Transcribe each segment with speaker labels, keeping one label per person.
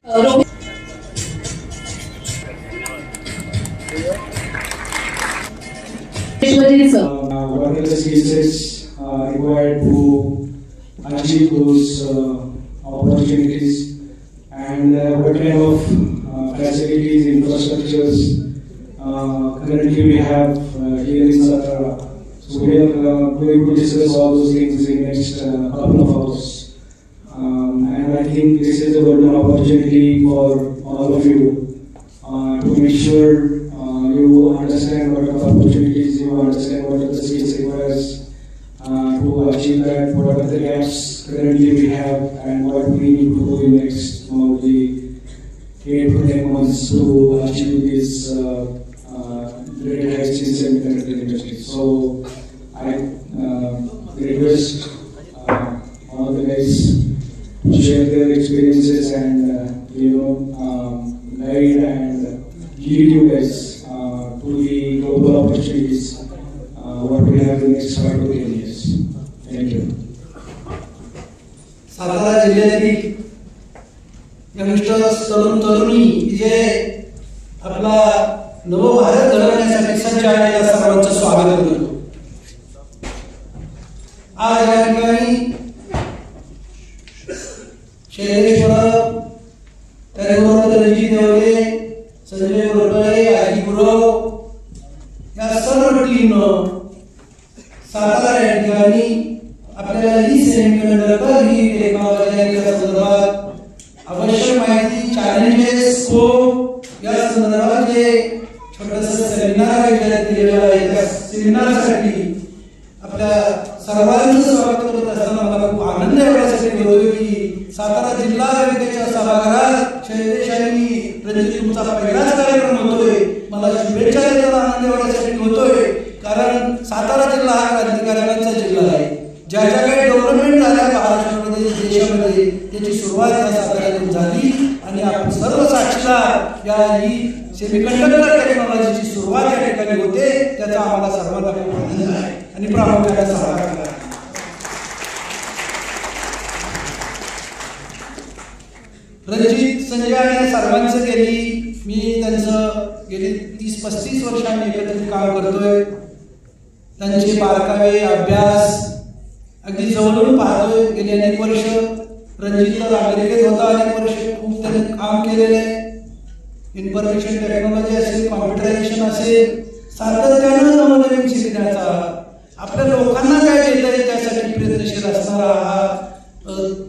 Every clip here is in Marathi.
Speaker 1: What are the skill sets required to achieve those opportunities, and what kind of facilities, infrastructures currently we have here in Satara. So we are going to discuss all those things in next couple of hours. And I think this is a golden opportunity for all of you to make sure you understand what are the opportunities, you understand what are the skills required to achieve that, what are the gaps currently we have, and what we need to do in next maybe 8 to 10 months to achieve this great heights in semiconductor industry. So I request all the guys to share their experiences and guide and lead you guys to the global opportunities what we have in the next 5 to 10 years. Thank you.
Speaker 2: Satara जिल्ह्यातील यंगस्टर्स तरुण तरुणी जे आपला नवभारत घडवण्यासाठी सज्ज आहे त्या सर्वांचं स्वागत करतो. आज या ठिकाणी शैलेश परब, त्याचबरोबर रणजित देवले, संजय गोरपळे, आजी गुरव या सर्व टीमनं सातारा या ठिकाणी आपल्याला ही सेमीकंडक्टर ही टेक्नॉलॉजी या संदर्भात आवश्यक माहिती, चॅलेंजेस, स्कोप या संदर्भात जे छोटंसं सेमिनार आयोजित केलेलं आहे त्या सेमिनारसाठी आपल्या सर्वांचं स्वागत करत असताना मला खूप आनंद एवढ्यासाठी होतोय की सातारा जिल्हा बँकेच्या सभागृहात शैलेश आणि रणजित तुमचा पहिलाच कार्यक्रम होतोय. मला शुभेच्छा देताना आनंद एवढ्यासाठी होतोय कारण सातारा जिल्हा हा क्रांतिकारकांचा जिल्हा आहे. ज्या ज्या काही डेव्हलपमेंट झाल्या महाराष्ट्रामध्ये, देशामध्ये, त्याची सुरुवात या साताऱ्यातून झाली आणि आपण सर्व साक्षीदार या ही सेमीकंडक्टर टेक्नॉलॉजीची सुरुवात या ठिकाणी होते. त्याचा आम्हाला सर्वांना खूप आनंद आहे आणि प्रामुख्याने सहभाग केला. रणजित, संजय आणि सर्वांचं मी त्यांचं गेली 30-35 वर्षांनी एकत्रित काम करतोय. त्यांचे बारकावे, अभ्यास अगदी जवळून पाहतोय. गेली अनेक वर्ष रणजित तर अमेरिकेत होता, अनेक वर्ष खूप त्यांनी काम केलेलं आहे. इन्फॉर्मेशन टेक्नॉलॉजी असेल, कॉम्प्युटरायझेशन असेल, सातत्यानं नवनवीन शिकण्याचा, आपल्या लोकांना काय देता येईल त्यासाठी प्रयत्नशील असणारा हा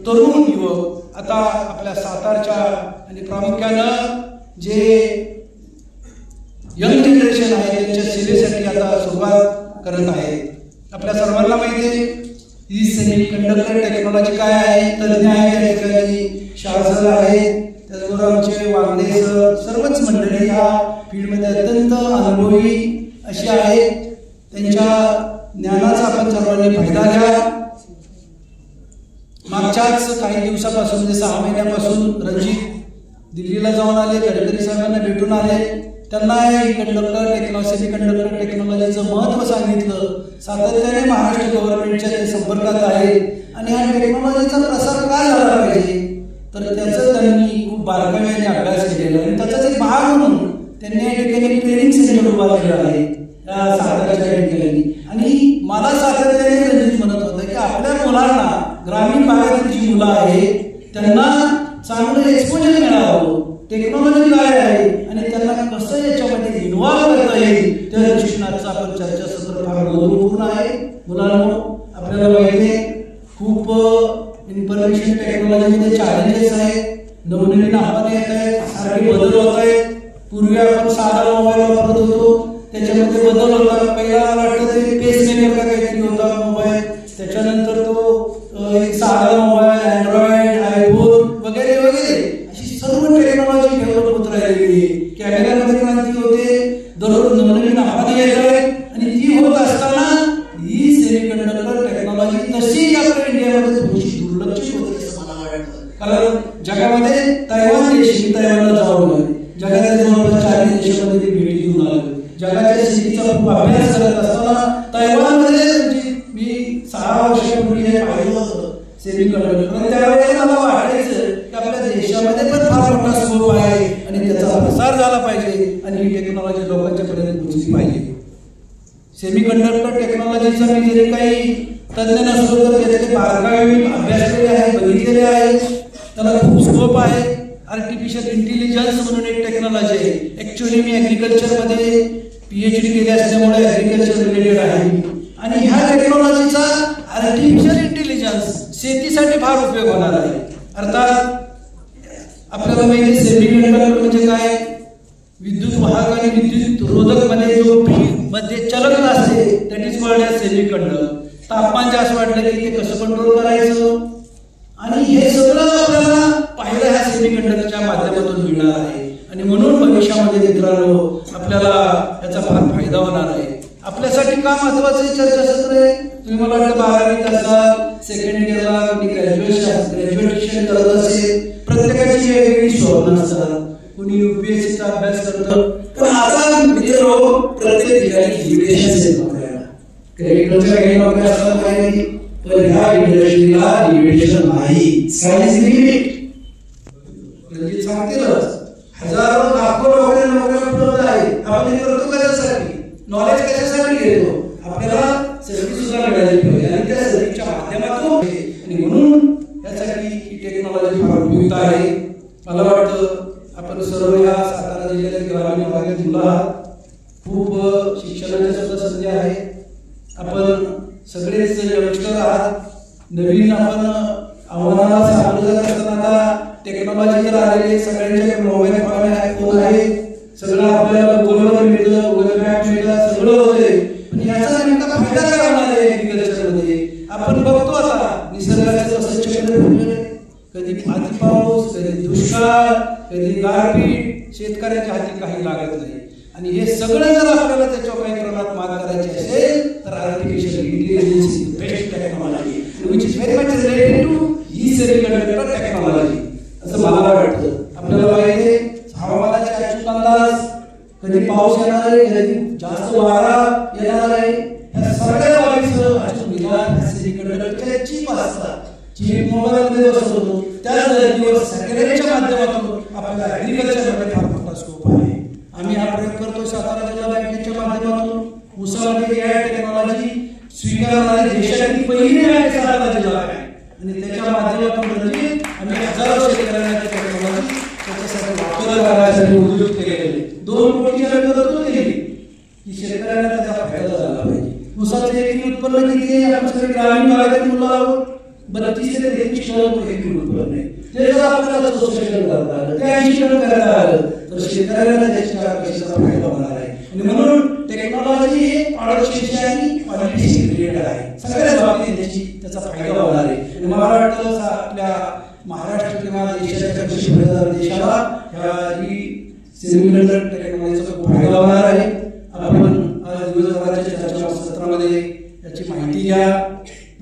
Speaker 2: तरुण युवक आता आपल्या सातारच्या आणि प्रामुख्यानं जे यंग जनरेशन आहे त्यांच्या सेवेसाठी आता सुरुवात करत आहे. आपल्या सर्वांना माहिती आहे ही सेमीकंडक्टर टेक्नॉलॉजी काय आहे. तज्ज्ञ आहे त्या ठिकाणी शाहसर आहेत, त्याचबरोबर आमचे वागणे सर, सर्वच मंडळी या फील्डमध्ये अत्यंत अनुभवी अशी आहेत. त्यांच्या ज्ञानाचा आपण सर्वांनी फायदा घ्या. मागच्याच काही दिवसापासून म्हणजे 6 महिन्यापासून रणजित दिल्लीला जाऊन आले, गडकरी साहेबांना भेटून आले. त्यांना सेमीकंडक्टर टेक्नॉलॉजीचं महत्त्व सांगितलं. सातत्याने महाराष्ट्र गव्हर्नमेंटच्या ते संपर्कात आहे आणि या टेक्नॉलॉजीचा प्रसार काय झाला पाहिजे तर त्याचं त्यांनी खूप बारकाईने अभ्यास केलेला आहे. त्याचाच एक भाग म्हणून त्यांनी या ठिकाणी ट्रेनिंग सेंटर उभा केलं आहे साताऱ्याच्या ठिकाणी. आणि मला सातत्याने रणजित म्हणत होतं की आपल्या मुलांना, ग्रामीण भागातील जी मुलं आहेत त्यांना चांगलं एक्सपोजर मिळावं, टेक्नॉलॉजी काय आहे आणि त्यांना कसं याच्यामध्ये इन्व्हॉल्व करता येईल त्या दृष्टीनं आपण चर्चासत्र फार महत्त्वपूर्ण आहे. मुलांनो, आपल्याला माहिती आहे खूप इन्फॉर्मेशन टेक्नॉलॉजीमध्ये चॅलेंजेस आहेत, नवनवीन आव्हाने येत आहेत, सारखे बदल होत आहेत. पूर्वी आपण साधा मोबाईल वापरत होतो, त्याच्यामध्ये बदल होता. पहिला वाटतं ते पेसमेकर काहीतरी होता मोबाईल, त्याच्यानंतर तो एक साधा मोबाईल, अँड्रॉइड, आयफोन वगैरे वगैरे अशी सर्व टेक्नॉलॉजी डेव्हलप होत राहिलेली आहे. कॅमेऱ्यामध्ये क्रांती होते, दररोज नवनवीन आव्हाने येत आहेत आणि ती होत असताना ही सेमीकंडक्टर टेक्नॉलॉजी तशी आपल्या इंडियामध्ये थोडीशी दुर्लक्षित होते असं मला वाटतं. कारण जगामध्ये तैवान देश, तैवानला जाऊन आले, जगाच्या जवळपास 40 देशामध्ये ते भेटी देऊन आले. जगाच्या स्थितीचा खूप अभ्यास करत असताना तैवानमध्ये मी 6 वर्षापूर्वी हे पाहिलं होतं सेमीकंडक्टर. त्यावेळेला मला वाटायचं की आपल्या देशामध्ये पण फार मोठा स्कोप आहे आणि त्याचा प्रसार झाला पाहिजे आणि ही टेक्नॉलॉजी लोकांच्या पर्यंत पोहोचली पाहिजे. सेमीकंडक्टर टेक्नॉलॉजीचा मी जरी काही तज्ञ नसलो तर त्याचे बारकावे अभ्यास केले आहे, बघितलेले आहे. त्याला खूप स्कोप आहे. आर्टिफिशियल इंटेलिजन्स म्हणून एक टेक्नॉलॉजी आहे. ऍक्च्युअली मी ऍग्रिकल्चरमध्ये PhD केली असल्यामुळे ऍग्रिकल्चर रिलेटेड आहे आणि ह्या टेक्नॉलॉजीचा आर्टिफिशियल इंटेलिजन्स शेतीसाठी फार उपयोग होणार आहे. अर्थात आपल्याला माहिती सेमीकंडक्टर म्हणजे काय, विद्युत वाहक आणि विद्युत रोधक मध्ये जो मध्ये चलत असते that is called as semiconductor. तापमान जास्त वाढलं की ते कसं कंट्रोल करायचं आणि हे सगळं आपल्याला पाहिलं ह्या सेमीकंडक्टरच्या माध्यमातून मिळणार आहे. आणि म्हणून भविष्यामध्ये मित्रांनो आपल्याला याचा फार फायदा होणार आहे. आपल्यासाठी का महत्वाचं चर्चासत्र आहे? तुम्ही मला वाटतं 12वीत असाल, सेकंड इयरला कोणी ग्रॅज्युएशन करत असेल, प्रत्येकाची वेगवेगळी स्वप्न असतात. कोणी UPSCचा अभ्यास करतं. पण आता मित्र प्रत्येक ठिकाणी लिमिटेशन्स आहेत आपल्याला. क्रेडिटच्या काही नोकऱ्या असतात काही, पण ह्या इंडस्ट्रीला लिमिटेशन नाही. Sky is limit. रणजित सांगतीलच हजारो लाखो नोकऱ्या उपलब्ध आहेत. आपण हे करतो कशासाठी? नॉलेज कशासाठी घेतो? आपल्याला सर्व्हिस सुद्धा मिळाली पाहिजे आणि त्या सर्व्हिसच्या माध्यमातून आणि म्हणून यासाठी ही टेक्नॉलॉजी फार उपयुक्त आहे. मला वाटतं आपण सर्व या सातारा जिल्ह्यातील ग्रामीण भागातील मुलं आहात. खूप शिक्षणाच्या सुद्धा संधी आहे. आपण सगळेच यंगस्टर आहात. नवीन आपण आव्हानाला सामोरं जात असताना आता टेक्नॉलॉजी तर आलेली, सगळ्यांच्या मोबाईल फोन आहे, सगळं आपल्याला गुगलवर मिळतं, गुगल मॅप मिळतं, सगळं होते. पण याचा नेमका फायदा काय होणार आहे ऍग्रिकल्चरमध्ये? आपण बघतो आता निसर्गाचं असं चक्र फिरलंय. कधी अति पाऊस, कधी दुष्काळ, कधी गारपीट, शेतकऱ्याच्या हाती काही लागत नाही. आणि हे सगळं जर आपल्याला त्याच्यावर काही प्रमाणात मात करायची असेल तर artificial intelligence is best technology which is very much related to ही सेमीकंडक्टर टेक्नॉलॉजी असं मला वाटतं. आपल्याला माहिती आहे हवामानाचे अचूक अंदाज, कधी पाऊस येणार आहे, कधी जास्त वारा येणार आहे, ह्या सगळ्या बाबीचं अचूक निदान सेमीकंडक्टरच्या चिप असतात. चिप मोबाईलमध्ये बसवतो, त्याच धर्तीवर सॅटेलाइटच्या माध्यमातून आपल्याला ऍग्रिकल्चरमध्ये फार मोठा स्कोप आहे. आम्ही हा प्रयोग करतो सातारा जिल्हा बँकेच्या माध्यमातून. उसामध्ये या टेक्नॉलॉजी स्वीकारणारी देशातील पहिली बँक सातारा जिल्हा बँक आणि त्याच्या माध्यमातून आम्ही हजारो शेतकऱ्यांना टेक्नॉलॉजी त्याच्यासाठी वापर करण्यासाठी उद्योग केलेले. 2 कोटी तरतूद केली की शेतकऱ्यांना त्याचा फायदा झाला पाहिजे. उसाचे एकरी उत्पन्न किती आहे? आपण सगळे ग्रामीण भागातील मुलं आहोत. 32 ते 33 टन एकरी उत्पन्न आहे. ते जर आपल्याला सोशल करता आलं, ते 80 टन करता आलं तर शेतकऱ्यांना त्याच्या पैशाचा फायदा होणार आहे. आणि म्हणून टेक्नॉलॉजी हे पारदर्शी आणि क्वालिटी रिलेटेड आहे. सगळ्याच बाबतीत त्याचा फायदा होणार आहे. आणि मला वाटतं आपल्या महाराष्ट्र किंवा देशाच्या कृषी देशाला ही सेमीकंडक्टर टेक्नॉलॉजीचा खूप फायदा होणार आहे. आपण आज दिवसभराच्या चर्चासत्रामध्ये याची माहिती घ्या.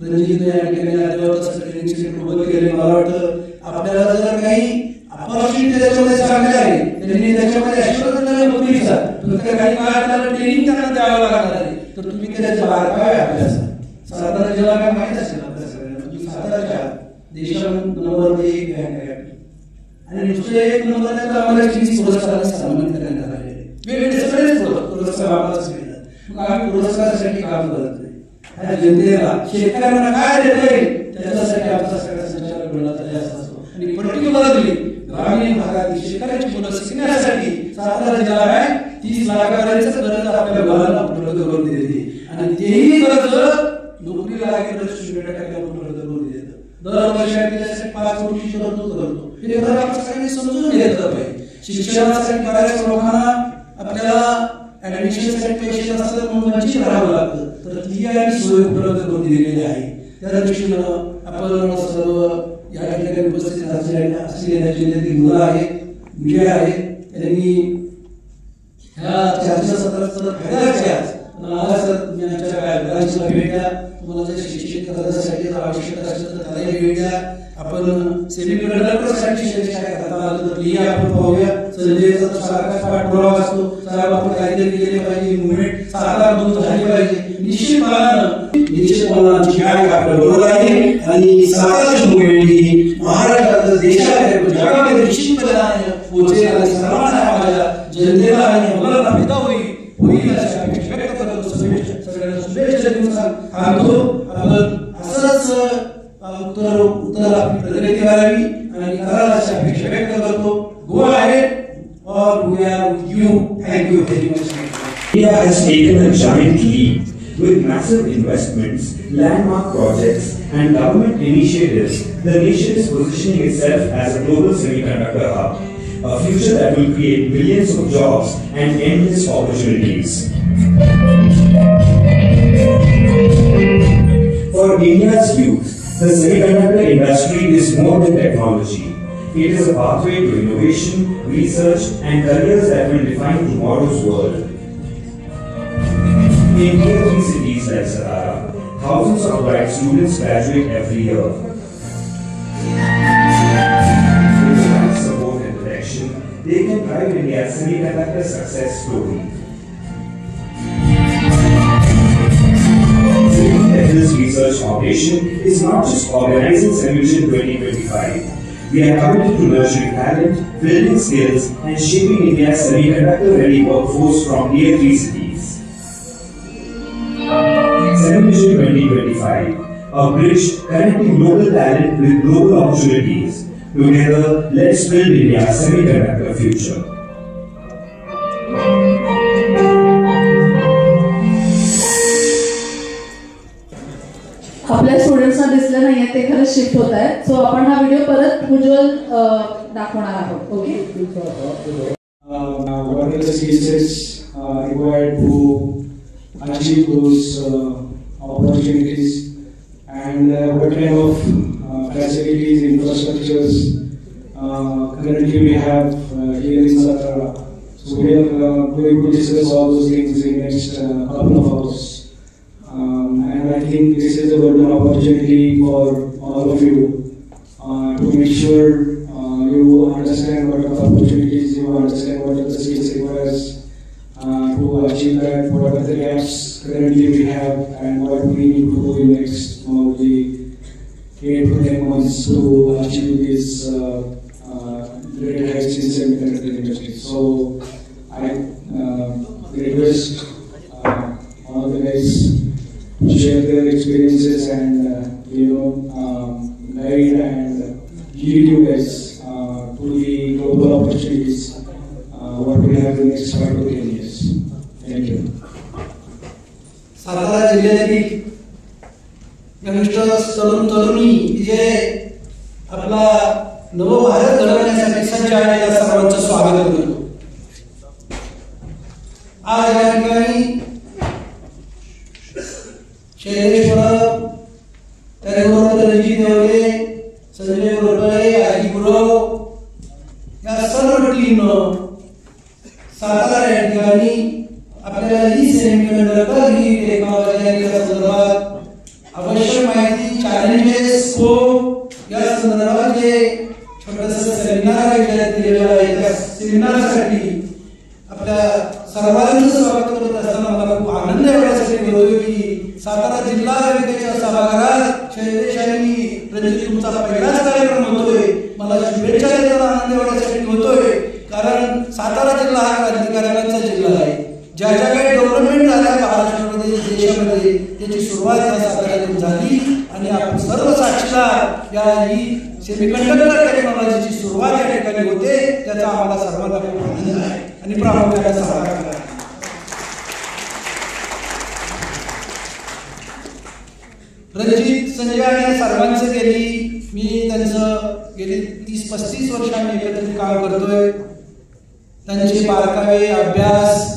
Speaker 2: रणजितने या ठिकाणी ट्रेनिंग सेंटर उभं केले. मला वाटतं आपल्याला जर काही अपॉर्च्युनिटी त्याच्यामध्ये चांगली आहे त्यांनी त्याच्यामध्ये ॲश्युअर नोकरीचा फक्त काही काळ आपल्याला ट्रेनिंग त्यांना द्यावं लागणार आहे तर तुम्ही त्याचे बारकावे अभ्यास सातारा जिल्हा काय माहीत असेल आपल्या सगळ्यांना. तुम्ही साताराच्या देशात नंबर 1 बँक आहे आणि नुसतं 1 नंबर आहे तर आम्हाला 30 पुरस्कारांनी सन्मानित करण्यात आले. वेगवेगळे सगळेच पुरस्कार आम्हालाच मिळतात. मग आम्ही पुरस्कारासाठी काम करत नाही. ह्या जनतेला शेतकऱ्यांना काय देता येईल त्याच्यासाठी आमचा सगळ्या संचालक मंडळाचा जास्त असतो. आणि पर्टिक्युलरली ग्रामीण भागातील शेतकऱ्यांची मुलं शिकण्यासाठी सातारा जिल्हा बँक 30 लाखापर्यंत कर्ज आपल्या मुलांना उपलब्ध करून देते आणि तेही कर्ज नोकरी लागेल 0% उपलब्ध करून देतं. दरवर्षी त्याच्यासाठी 5 कोटीची तरतूद करतो. हे खरं आपण सगळ्यांनी समजून घेतलं पाहिजे. शिक्षणासाठी बऱ्याच लोकांना आपल्याला ऍडमिशनसाठी पैसे नसतात म्हणून वंचित राहावं लागतं, तर ती आणि सोय उपलब्ध करून दिलेली आहे. त्या दृष्टीनं आपण सर्व या ठिकाणी उपस्थित असलेल्या जिल्ह्यातील मुलं आहेत, मुली आहेत, त्यांनी ह्या चर्चासत्राचा फायदा घ्यायचा. मला सर तुम्ही आमच्या घरांची भेट द्या, तुम्हाला जर शिक्षित करण्यासाठी आवश्यक असेल तर त्यालाही भेट द्या. आपण सेमीकंडक्टरसाठी काय करता आलं तर लिहा, आपण पाहूया. संजयचा सारखा पाठपुरावा असतो, साहेब आपण काहीतरी केले पाहिजे, मुवमेंट साकार झाली पाहिजे. निश्चितपणे आमची काय आपल्या बरोबर आहे आणि साकारची मुवमेंट ही महाराष्ट्रात देशात जगामध्ये निश्चितपणे पोहोचेल आणि सर्वांना माझ्या जनतेला आणि मुलांना फायदा होईल अशी अपेक्षा व्यक्त करतो. सगळ्यांना शुभेच्छा देऊन सांगतो आपण असंच उत्तर आपली प्रगती करावी आणि करायला अशी अपेक्षा व्यक्त करतो. गो अहेड और we are with you. Thank you very much.
Speaker 3: India has taken a giant leap with massive investments, landmark projects, and government initiatives. The nation is positioning itself as a global semiconductor hub, a future that will create millions of jobs and endless opportunities. For India's youth, the semiconductor industry is more than technology. It is a pathway to innovation, research, and careers that will define tomorrow's world. In tier 3 cities like Satara, thousands of bright students graduate every year. With the right support and direction, they can drive India's semiconductor success story. Technical Research Foundation is not just organizing Semivision 2025. We are committed to nurturing talent, building skills, and shaping India's semiconductor-ready workforce from tier 3 cities. Semivision 2025, a bridge connecting global talent with global opportunities. Together, let's build India's semiconductor future.
Speaker 4: आपल्या स्टुडंट्सना दिसलं नाहीये, ते खरंच शिफ्ट होत आहे. सो आपण हा व्हिडिओ परत उज्ज्वल दाखवणार आहोत. Okay.
Speaker 1: What are the skills required to achieve those opportunities, and what kind of facilities, infrastructures currently we have here in Satara. So we are going to discuss all those things in next couple of hours. And I think this is a golden opportunity for all of you to make sure you understand what are the opportunities, you understand what are the skills required to achieve that, what are the gaps currently we have, and what we need to do in next probably 8 to 10 months to achieve this great heights in semiconductor industry. So I request all the guys to share their experiences and guide and lead you guys to the global opportunities what we have in the next 5 to 10 years. Thank you.
Speaker 2: Satara जिल्ह्यातील यंगस्टर्स, तरुण तरुणी जे आपला नवभारत घडवण्यासाठी सज्ज आहे, त्या सर्वांचं स्वागत करतो. आज या ठिकाणी शैलेश परब, त्याचबरोबर रणजित देवले, संजय गोरपळे, आजी गुरव या सर्व टीमनं सातारा या ठिकाणी आपल्याला ही सेमीकंडक्टर ही टेक्नॉलॉजी आणि त्या संदर्भात आवश्यक माहिती, चॅलेंजेस, स्कोप या संदर्भात जे छोटंसं सेमिनार दिलेलं आहे, त्या सेमिनारसाठी आपल्या सर्वांचं स्वागत करत असताना मला खूप आनंद एवढ्यासाठी होतो की सातारा जिल्हा बँकेच्या सभागृहात शैलेश आणि रणजित तुमचा पहिलाच कार्यक्रम होतोय. मला शुभेच्छा देताना आनंद एवढ्यासाठी होतोय कारण सातारा जिल्हा हा क्रांतिकारकांचा जिल्हा आहे. ज्या ज्या काही डेव्हलपमेंट झाल्या महाराष्ट्रामध्ये, देशामध्ये, त्याची सुरुवात या साताऱ्यातून झाली आणि आपण सर्व साक्षीदार या ही सेमीकंडक्टर टेक्नॉलॉजीची सुरुवात या ठिकाणी होते. त्याचा आम्हाला सर्वांना खूप आनंद आहे आणि प्रामुख्याने सहकार्य आहे. रणजित, संजय आणि सर्वांचं मी त्यांचं गेली 30-35 वर्षांनी एकत्रित काम करतोय. त्यांचे बारकावे, अभ्यास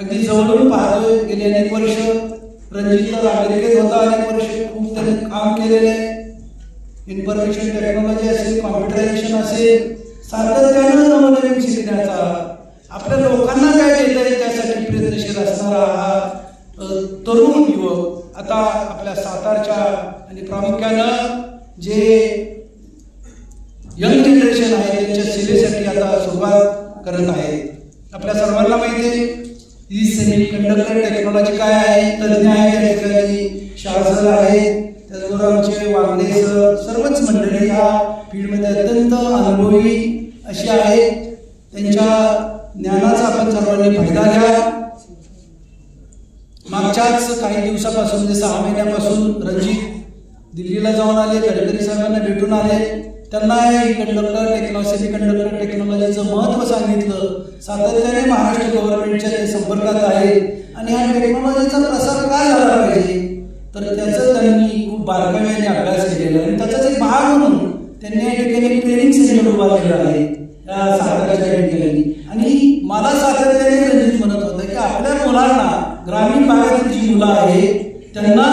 Speaker 2: अगदी जवळून पाहतोय. गेली अनेक वर्ष रणजित तर अमेरिकेत होता, अनेक वर्ष खूप त्याने काम केलेले आहे. इन्फॉर्मेशन टेक्नॉलॉजी असेल, कॉम्प्युटरायझेशन असेल, सातत्यानं नवनवीन शिकण्याचा, आपल्या लोकांना काय देता येईल त्यासाठी प्रयत्नशील असणारा हा तरुण युवक आता आपल्या सातारच्या आणि प्रामुख्यानं जे यंग जनरेशन आहे त्यांच्या सेवेसाठी आता सुरुवात करत आहे. आपल्या सर्वांना माहिती आहे ही सेमीकंडक्टर टेक्नॉलॉजी काय आहे, तज्ज्ञ आहे त्या ठिकाणी, शाह सर आहेत, त्याचबरोबर आमचे वांगडे सर, सर्वच मंडळी ह्या फील्डमध्ये अत्यंत अनुभवी अशी आहेत. त्यांच्या ज्ञानाचा आपण सर्वांनी फायदा घ्या. मागच्याच काही दिवसापासून म्हणजे 6 महिन्यापासून रणजित दिल्लीला जाऊन आले, गडकरी साहेबांना भेटून आले. त्यांना सेमीकंडक्टर टेक्नॉलॉजीचं महत्त्व सांगितलं. सातत्याने महाराष्ट्र गव्हर्नमेंटच्या ते संपर्कात आहे आणि ह्या टेक्नॉलॉजीचा प्रसार काय झाला पाहिजे तर त्याचं त्यांनी खूप बारकाव्याने अभ्यास केलेला आणि त्याचाच एक भाग म्हणून त्यांनी या ठिकाणी ट्रेनिंग सेंटर उभा केला आहे या साताऱ्याच्या ठिकाणी. आणि मला सातत्याने रणजित म्हणत होतं की आपल्या मुलांना, ग्रामीण भागातील जी मुलं आहेत त्यांना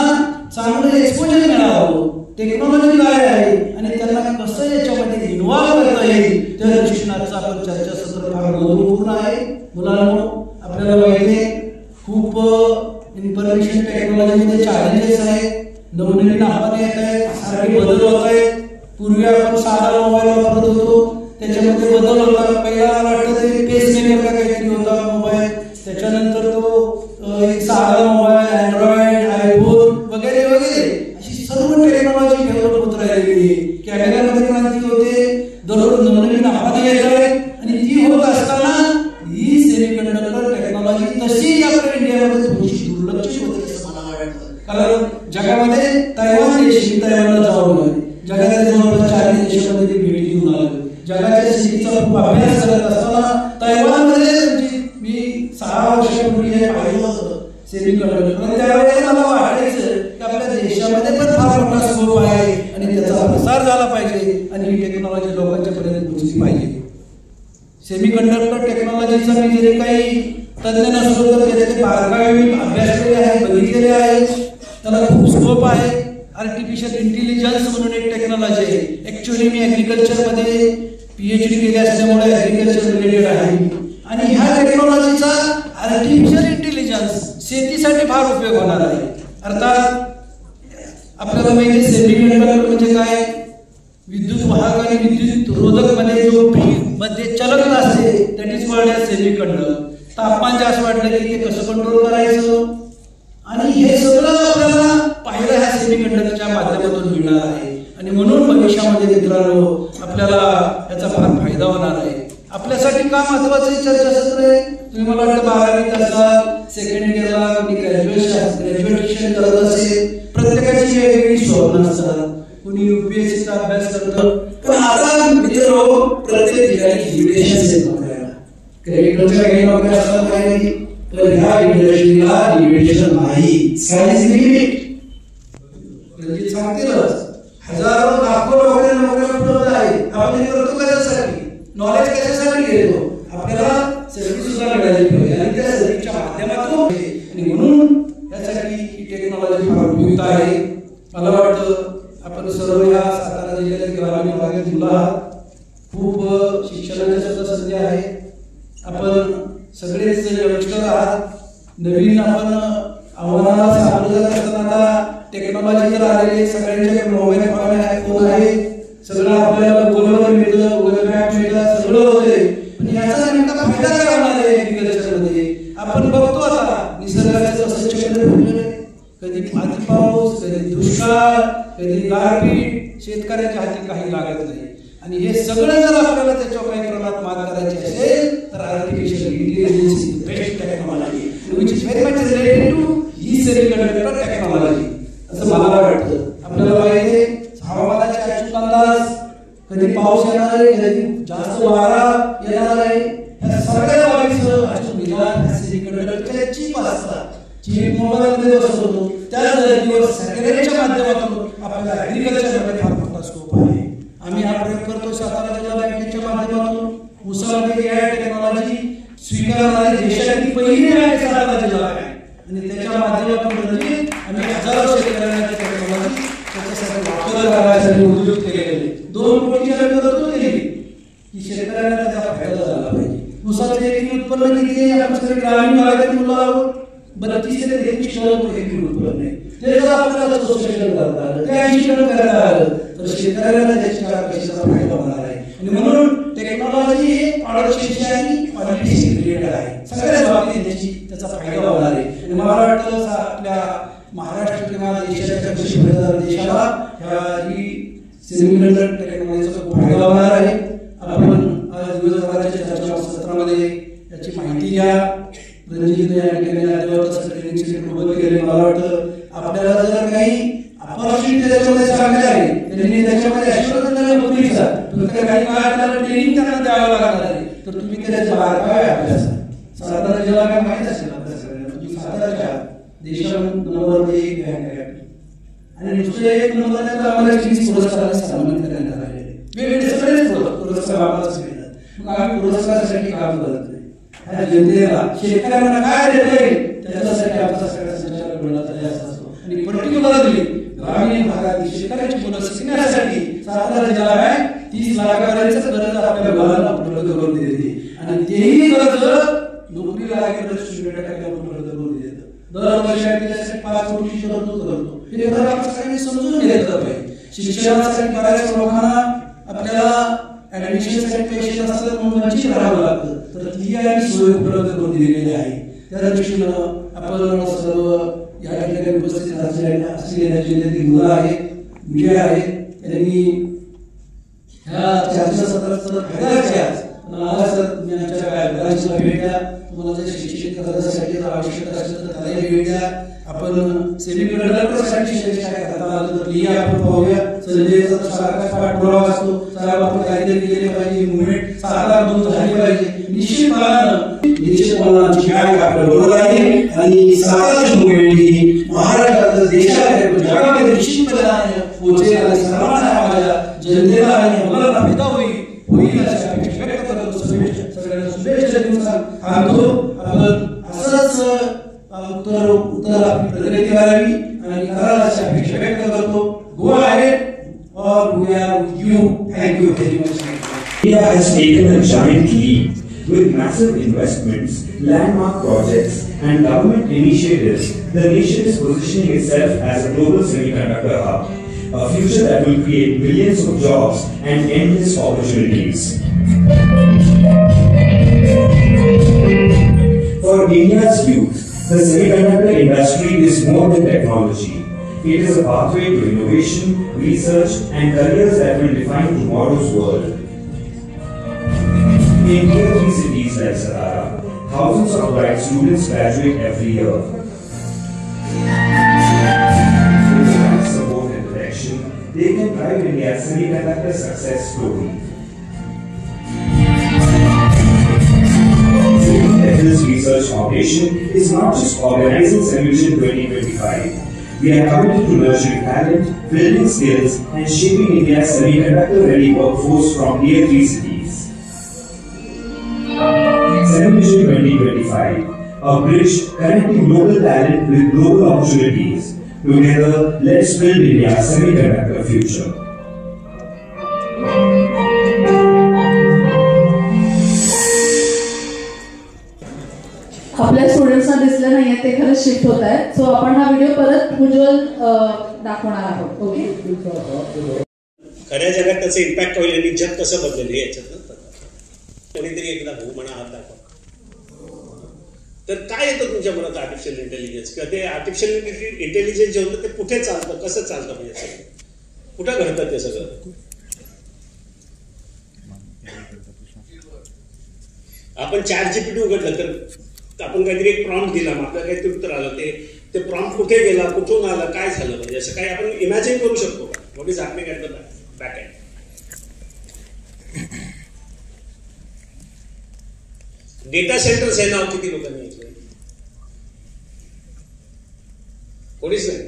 Speaker 2: चांगलं एक्सपोजर मिळावं, टेक्नॉलॉजी काय आहे आणि त्यांना कसं याच्यामध्ये इन्व्हॉल्व करता येईल त्या दृष्टीनं आपण चर्चासत्र फार महत्वपूर्ण आहे. मुलांनो, आपल्याला माहिती आहे खूप इन्फॉर्मेशन टेक्नॉलॉजीमध्ये चॅलेंजेस आहेत, नवनवीन आव्हाने येत आहेत, सारखे बदल होत आहेत. पूर्वी आपण साधा मोबाईल वापरत होतो, त्याच्यामध्ये बदल होता. पहिला वाटतं ते पेसमेकर का काहीतरी होता मोबाईल, त्याच्यानंतर तो एक साधा मोबाईल, अँड्रॉइड, आयफोन वगैरे वगैरे अशी सर्व टेक्नॉलॉजी डेव्हलप होत राहिलेली. कॅमेऱ्यामध्ये क्रांती होते, दररोज नवनवीन आव्हाने येत आहेत आणि ती होत असताना ही सेमीकंडक्टर टेक्नॉलॉजी तशी आपल्या इंडियामध्ये थोडीशी दुर्लक्षित होते असं मला वाटतं. कारण जगामध्ये तैवान देश, तैवानला जाऊन आले, जगाच्या जवळपास 40 देशामध्ये भेटी देऊन आले. जगाच्या स्थितीचा खूप अभ्यास करत असताना तैवानमध्ये मी 6 वर्षापूर्वी हे पाहिलं होतं सेमीकंडक्टर. त्यावेळेला मला वाटायचं की आपल्या देशामध्ये पण फार मोठा स्कोप आहे आणि त्याचा प्रसार झाला पाहिजे आणि ही टेक्नॉलॉजी लोकांच्या पर्यंत पोहोचली पाहिजे. सेमीकंडक्टर टेक्नॉलॉजीचा मी जरी काही तज्ज्ञ नसलो तर त्याचे बारकावे मी अभ्यासलेले आहे, बघितलेले आहे. त्याला खूप स्कोप आहे. आर्टिफिशियल इंटेलिजन्स म्हणून एक टेक्नॉलॉजी आहे. ऍक्च्युअली मी ऍग्रिकल्चरमध्ये PhD केली असल्यामुळे ऍग्रिकल्चर रिलेटेड आहे आणि ह्या टेक्नॉलॉजीचा आर्टिफिशियल इंटेलिजन्स शेतीसाठी फार उपयोग होणार आहे. अर्थात आपल्याला माहिती सेमीकंडक्टर म्हणजे काय, विद्युत वाहक आणि विद्युत रोधक मध्ये जो मध्ये चलत असते that is called as semiconductor. तापमान जास्त वाढलं की ते कसं कंट्रोल करायचं आणि हे सगळं आपल्याला पाहिलं ह्या सेमीकंडक्टरच्या माध्यमातून मिळणार आहे. आणि म्हणून भविष्यामध्ये मित्रांनो आपल्याला याचा फार फायदा होणार आहे. आपल्यासाठी का महत्वाचं चर्चासत्र आहे? तुम्ही मला वाटतं 12वीत असाल, सेकंड इयरला कोणी ग्रॅज्युएशन करत असेल, प्रत्येकाची वेगवेगळी स्वप्न असतात. कोणी UPSCचा अभ्यास करतं, पण आता मित्र प्रत्येक ठिकाणी लिमिटेशन्स आहेत आपल्याला. क्रेडिटच्या काही नोकऱ्या असतात काही, पण ह्या इंडस्ट्रीला लिमिटेशन नाही. Sky is limit. रणजित सांगतीलच हजारो लाखो नोकऱ्या उपलब्ध आहेत. आपण हे करतो कशासाठी? नॉलेज कशासाठी घेतो? आपल्याला सर्व्हिस सुद्धा मिळाली पाहिजे आणि त्या सर्व्हिसच्या माध्यमातून आणि म्हणून यासाठी ही टेक्नॉलॉजी फार उपयुक्त आहे. मला वाटतं आपण सर्व या सातारा जिल्ह्यातील ग्रामीण भागातील मुलं आहात. खूप शिक्षणाच्या सुद्धा संधी आहे. आपण सगळेच यंगस्टर आहात. नवीन आपण आव्हानाला सामोरं जात असताना आता टेक्नॉलॉजी तर आलेली, सगळ्यांच्याकडे मोबाईल फोन आहे, सगळं आपल्याला गुगलवर मिळतं, गुगल मॅप मिळतं, सगळं होते. पण याचा नेमका फायदा काय होणार आहे ऍग्रिकल्चरमध्ये? आपण बघतो आता निसर्गाचं कसं चक्र फिरलेलं आहे. कधी अति पाऊस, कधी दुष्काळ, कधी गारपीट, शेतकऱ्याच्या हाती काही लागत नाही. आणि हे सगळं जर आपल्याला त्याच्यावर काही प्रमाणात मात करायची असेल तर artificial intelligence is the best technology which is very much related to ही सेमीकंडक्टर टेक्नॉलॉजी असं मला वाटतं. आपल्याला माहिती आहे हवामानाचे अचूक अंदाज, कधी पाऊस येणार आहे, कधी जास्त वारा येणार आहे, या सगळ्या बाबीचं अचूक निदान सेमीकंडक्टरच्या चिप असतात. चिप मोबाईलमध्ये बसवतो, त्याच धर्तीवर सॅटेलाइटच्या माध्यमातून आपल्याला ऍग्रिकल्चरमध्ये फार मोठा स्कोप आहे. आम्ही हा प्रयोग करतो सातारा जिल्हा बँकेच्या माध्यमातून. उसामध्ये AI टेक्नॉलॉजी स्वीकारणारी देशातील पहिली बँक सातारा आणि त्याच्या माध्यमातून रणजित आणि हजारो शेतकऱ्यांना टेक्नॉलॉजी त्याच्यासाठी वापर करण्यासाठी उद्योग केलेले 2 कोटीची तरतूद केली की शेतकऱ्यांना त्याचा फायदा झाला पाहिजे. ऊसाचं एकरी उत्पन्न किती आहे? आपण सगळे ग्रामीण भागातील मुलं आहोत. 32 ते 33 टन एकरी उत्पन्न आहे. ते जर आपल्याला सोशल करता आलं, ते 80 टन करता आलं तर शेतकऱ्याला त्याच्या पैशाचा फायदा होणार आहे. आणि म्हणून टेक्नॉलॉजी हे प्रॉडक्शनची आणि क्वालिटीशी रिलेटेड आहे. सगळ्याच बाबतीत त्याचा फायदा होणार आहे. आणि मला वाटतं आपल्या महाराष्ट्र किंवा देशाच्या कृषी प्रधान देशाला ही सेमीकंडक्टर टेक्नॉलॉजीचा खूप फायदा होणार आहे. आपण आज दिवसभराच्या चर्चासत्रामध्ये याची माहिती घ्या. रणजित या ठिकाणी ट्रेनिंग सेंटर उभं केले. मला वाटतं आपल्याला जर काही अपॉर्च्युनिटी त्याच्यामध्ये चांगल्या आहे त्यांनी त्याच्यामध्ये ॲश्युरन्स नोकरीचा फक्त काही काळ आपल्याला ट्रेनिंग त्यांना द्यावं लागणार आहे. तर तुम्ही त्याचे बारकावे अभ्यास सातारा जिल्हा काय माहीत असेल आपल्या सगळ्यांना. तुम्ही साताराच्या देशात नंबर 1 बँक आहे आणि नुसतं 1 नंबर नाही तर आम्हाला 20 पुरस्कारांनी सन्मानित करण्यात आलेले वेगवेगळे सगळेच पुरस्कार आम्हालाच मिळतात. मग आम्ही पुरस्कारासाठी काम करत नाही. ह्या जनतेला शेतकऱ्यांना काय देता येईल त्याच्यासाठी आमचा सगळ्या संचालक मंडळाचा प्रयास असतो. आणि पर्टिक्युलरली ग्रामीण भागातील शेतकऱ्यांची मुलं शिकण्यासाठी सातारा जिल्हा बँक 30 लाखापर्यंत कर्ज आपल्या मुलांना उपलब्ध करून देते. आणि तेही कर्ज नोकरीला लागेल उपलब्ध करून देतं. दरवर्षी त्यासाठी 5 कोटीची तरतूद करतो. हे खरं आपण सगळ्यांनी समजून घेतलं पाहिजे. शिक्षणासाठी बऱ्याच लोकांना आपल्याला ऍडमिशनसाठी पैसे नसतात म्हणून वंचित राहावं लागतं. तर ती आणि सोय उपलब्ध करून दिलेली आहे. त्या दृष्टीनं आपण सर्व या ठिकाणी उपस्थित असलेल्या जिल्ह्यातील मुलं आहेत, मीडिया आहेत, त्यांनी ह्या चर्चासत्राचा फायदा घ्या. मला सर तुम्ही आमच्या ब्रांचला भेट द्या. तुम्हाला जर शिक्षित करण्यासाठी आवश्यक असेल तर त्यालाही भेट द्या. आपण सेमीकंडक्टरसाठी काय करता आलं तर लिहा, आपण पाहूया. संजयचा सारखाच पाठपुरावा असतो. साहेब आपण काहीतरी केले पाहिजे, मुवमेंट साकार झाली पाहिजे. निश्चितपणानं आमची बँक आपल्या बरोबर आहे आणि साकारची मुवमेंट ही महाराष्ट्रात देशात जगामध्ये निश्चितपणे पोहोचेल आणि सर्वांना माझ्या जनतेला आणि मुलांना फायदा होईल अशी अपेक्षा व्यक्त करतो. सगळ्यांना शुभेच्छा देऊन सांगतो आपण असंच उत्तर आपली प्रगती करावी आणि करायला अशी अपेक्षा व्यक्त करतो. गो अहेड और we are with you. Thank you very much.
Speaker 3: India has taken a giant leap with massive investments, landmark projects, and government initiatives. The nation is positioning itself as a global semiconductor hub, a future that will create millions of jobs and endless opportunities. For India's youth, the semiconductor industry is more than technology. It is a pathway to innovation, research, and careers that will define tomorrow's world. In tier 3 cities like Satara, thousands of bright students graduate every year. With the support and direction, they can drive India's semiconductor success story. Technos Research Foundation is not just organizing Semivision 2025. We are committed to nurturing talent, building skills, and shaping India's semiconductor-ready workforce from tier 3 cities. Semivision 2025, a bridge connecting global talent with global opportunities. Together, let's build India's semiconductor future.
Speaker 4: आपल्या स्टुडंट्सना दिसलं नाहीये ते खरंच शिफ्ट होत आहेत. सो आपण हा व्हिडिओ परत उज्ज्वल दाखवणार आहोत. ओके.
Speaker 5: खऱ्या जगात त्याचं इम्पॅक्ट होईल आणि जग कसं बदलेल हे याच्यात कोणीतरी एकदा भाऊ म्हणा हात दाखवा. तर काय येतं तुमच्या मनात आर्टिफिशियल इंटेलिजन्स किंवा ते आर्टिफिशियल इंटेलिजन्स जे होतं ते कुठे चालतं, कसं चालतं, म्हणजे कुठं घडतं ते सगळं. आपण ChatGPT उघडलं तर आपण काहीतरी एक प्रॉम्प्ट दिला, मग आपल्याला काहीतरी उत्तर आलं, ते प्रॉम्प्ट कुठे गेला, कुठून आलं, काय झालं, म्हणजे असं काही आपण इमॅजिन करू शकतो का? What is happening at the back end. Data centres हे नाव किती लोकांनी ऐकलं? कोणीच नाही.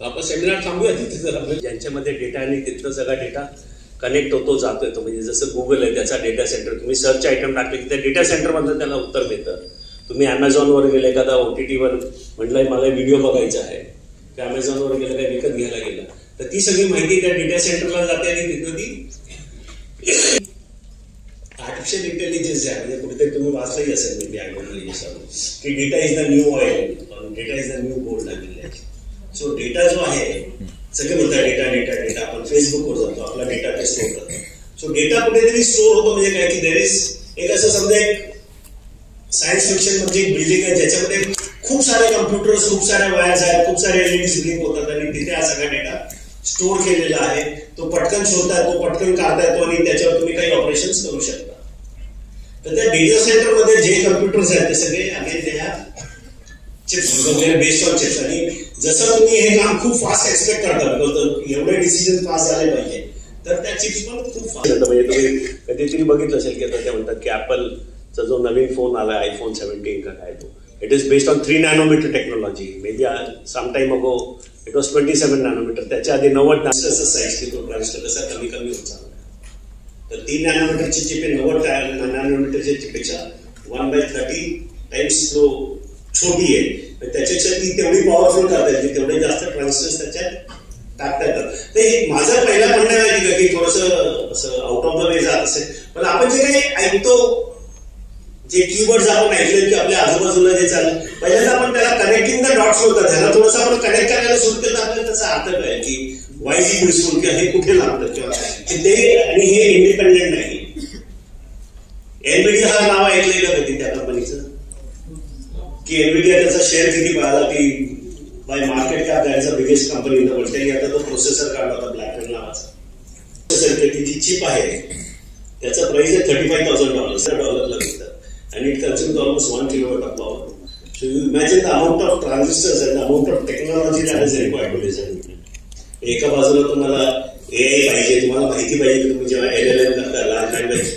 Speaker 5: आपण सेमिनार थांबूया तिथे जर आपलं ज्यांच्यामध्ये डेटा आणि तिथलं सगळा डेटा कनेक्ट होतो जातोय तो. म्हणजे जसं गुगल आहे त्याचा डेटा सेंटर, तुम्ही सर्च आयटम टाकले की त्या डेटा सेंटरमधलं त्याला उत्तर मिळतं. तुम्ही ॲमेझॉनवर गेले, एखादा OTTवर म्हटलंय मला व्हिडिओ बघायचा आहे, की ॲमेझॉनवर गेलं काय विकत घ्यायला गेलं तर ती सगळी माहिती त्या डेटा सेंटरला जाते आणि तिथं ती आर्टिफिशियल इंटेलिजन्स आहे. म्हणजे कुठेतरी तुम्ही वाचलंही असेल मी की data is the new oil, data is the new gold लागलेला आहे. सो डेटा जो आहे, सगळे म्हणतात डेटा डेटा डेटा, आपण फेसबुकवर जातो आपला डेटा ते स्टोर करतो. सो डेटा कुठेतरी स्टोर होतो. म्हणजे काय की देर इज एक असं समजा एक सायन्स फिक्शन म्हणजे एक बिल्डिंग आहे ज्याच्यामध्ये खूप सारे कम्प्युटर्स, खूप साऱ्या वायर्स आहेत, खूप सारे LEDs ब्लिंक होतात आणि तिथे हा सगळा डेटा स्टोर केलेला आहे. तो पटकन शोधता येतो, पटकन काढता येतो आणि त्याच्यावर तुम्ही काही ऑपरेशन्स करू शकता. तर त्या डेटा सेंटरमध्ये जे कम्प्युटर्स आहेत ते सगळे आम्ही त्या चिप्स वगैरे बेस्ड ऑन चिप्स. आणि जसं तुम्ही हे काम खूप फास्ट एक्सपेक्ट करता, बिकॉज एवढे डिसिजन फास्ट झाले पाहिजे, तर त्या चिप्स पण खूप फास्ट. म्हणजे तुम्ही कधीतरी बघितलं असेल की आता ते म्हणतात की ॲपलचा जो नवीन फोन आला iPhone 17 का काय तो, it is based on 3 nanometre technology. May be some time ago it was 27 nanometre. त्याच्या आधी 90 ट्रान्झिस्टर साईज की तो ट्रान्झिस्टर कसा कमी कमी होत चालला. तर 3 नॅनोमीटरची चिप आहे 90 नॅनोमीटरच्या चिपेक्षा 1/30 टाइम्स जो छोटी आहे, त्याच्यापेक्षा ती तेवढी पॉवरफुल करता येते, तेवढे जास्त ट्रान्झिस्टर्स त्याच्यात टाकता येतात. तर हे माझा पहिला म्हणणं आहे की थोडंसं असं आउट ऑफ द वे जात असेल, पण आपण जे काही ऐकतो, जे कीवर्ड्स आपण ऐकले की आपल्या आजूबाजूला जे चाललं, पहिल्यांदा आपण त्याला कनेक्टिंग द डॉट्स होतात, त्याला थोडंसं आपण कनेक्ट करायला सुरू केलं तर आपल्याला त्याचा अर्थ काय की वाय इज युजफुल, किंवा हे कुठे लागतं किंवा ते. आणि हे इंडिपेंडेंट नाही. NVIDIA हा नाव ऐकलंय का कधी त्या कंपनीचं? की NVIDIA त्याचा शेअर किती पाहिला की bye market cap that is the biggest company in the world. त्यांनी आता तो प्रोसेसर काढला होता ब्लॅकबेरी नावाचा. प्रोसेसर जी चिप आहे त्याचा प्राइस आहे $35,000 विकतात आणि it consumes almost 1 kilowatt of power. So you imagine the amount of transistors and the amount of technology that is required to design. एका बाजूला तुम्हाला AI पाहिजे, तुम्हाला माहिती पाहिजे की तुम्ही जेव्हा LLM करता, लार्ज लँग्वेज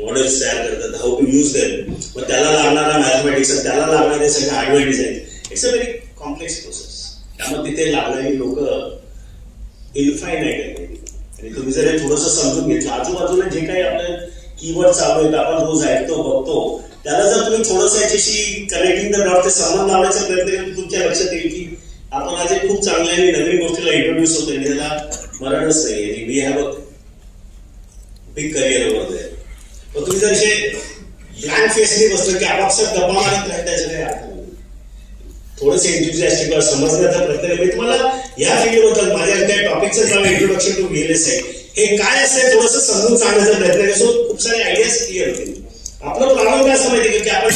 Speaker 5: मॉडेल्स तयार करतात, हाऊ टू यूज देम, मग त्याला लागणारा मॅथमॅटिक्स, त्याला लागणारे सगळे hardware design, it's a very complex process. त्यामुळे तिथे लागणारी लोक इन्फायनाईट आहेत. आणि तुम्ही जर हे थोडंसं समजून घेतलं, आजूबाजूला जे काही आपलं कीवर्ड चालू आहेत, आपण रोज ऐकतो बघतो, त्याला जर तुम्ही थोडंसं याच्याशी कनेक्टिंग द डॉट ते संबंध लावण्याचा प्रयत्न केला, तुमच्या लक्षात येईल की आपण आज एक खूप चांगल्या आणि नवीन गोष्टीला इंट्रोड्यूस होतोय आणि त्याला मरणच नाही. आणि we have a big career over there. पण तुम्ही जर असे ब्लँक फेसने बसलं की आपापसात गप्पा मारत राहत, त्याच्या काही अर्थ नाही. थोडंसं एंथुसियास्टिक समजण्याचा प्रयत्न. मी तुम्हाला या फील्डबद्दल माझ्या त्या टॉपिकचं नाव इंट्रोडक्शन टू VLSI हे काय असतं थोडंसं समजून सांगण्याचा प्रयत्न करतो. खूप सारे आयडियाज क्लिअर होतील. आपलं प्रॉब्लेम काय असं माहिती की आपण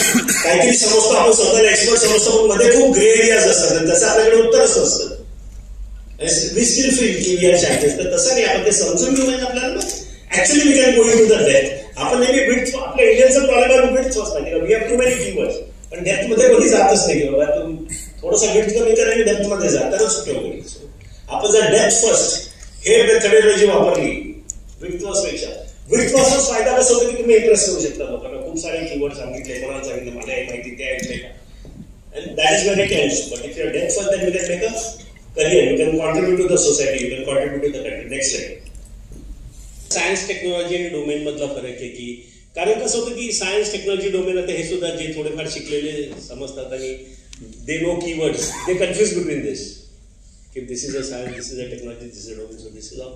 Speaker 5: काहीतरी समजतो, आपण स्वतःला एक्सपर्ट समजतो, पण मध्ये खूप ग्रे एरियाज असतात आणि त्याचं आपल्याकडे उत्तरच नसतं. वी स्टील फील की वी आर चायनीज. तर तसं नाही, आपण ते समजून घेऊ म्हणजे आपल्याला actually we can go in to the depth. आपण नेहमी बिट्स, आपल्या इंडियनचा प्रॉब्लेम आहे बिट्स माहिती का, we have too many keywords, पण डेप्थ मध्ये कोणी जातच नाही. की बाबा तुम्ही थोडंसं बिट्स कमी करा आणि डेप्थ मध्ये जा, तरच उपयोग होईल. आपण जर डेप्थ फर्स्ट हे मेथडॉलॉजी वापरली विथ पेक्षा, विथ पासून फायदा कसा होतो की तुम्ही इंप्रेस करू शकता लोकांना. खूप सारे कीवर्ड सांगितले, कोणाला सांगितलं, मला हे माहिती ते ऐकले का, and that is where it ends. But if you are debt first, then you can make a career, you can contribute to the society, you can contribute to the country. Next slide. Science technology आणि डोमेन मधला फरक आहे की, कारण कसं होतं की सायन्स टेक्नॉलॉजी डोमेन आता हे सुद्धा जे थोडेफार शिकलेले समजतात आणि they know keywords, they confuse between this की this is a science, this is a technology, this is a domain. So this is a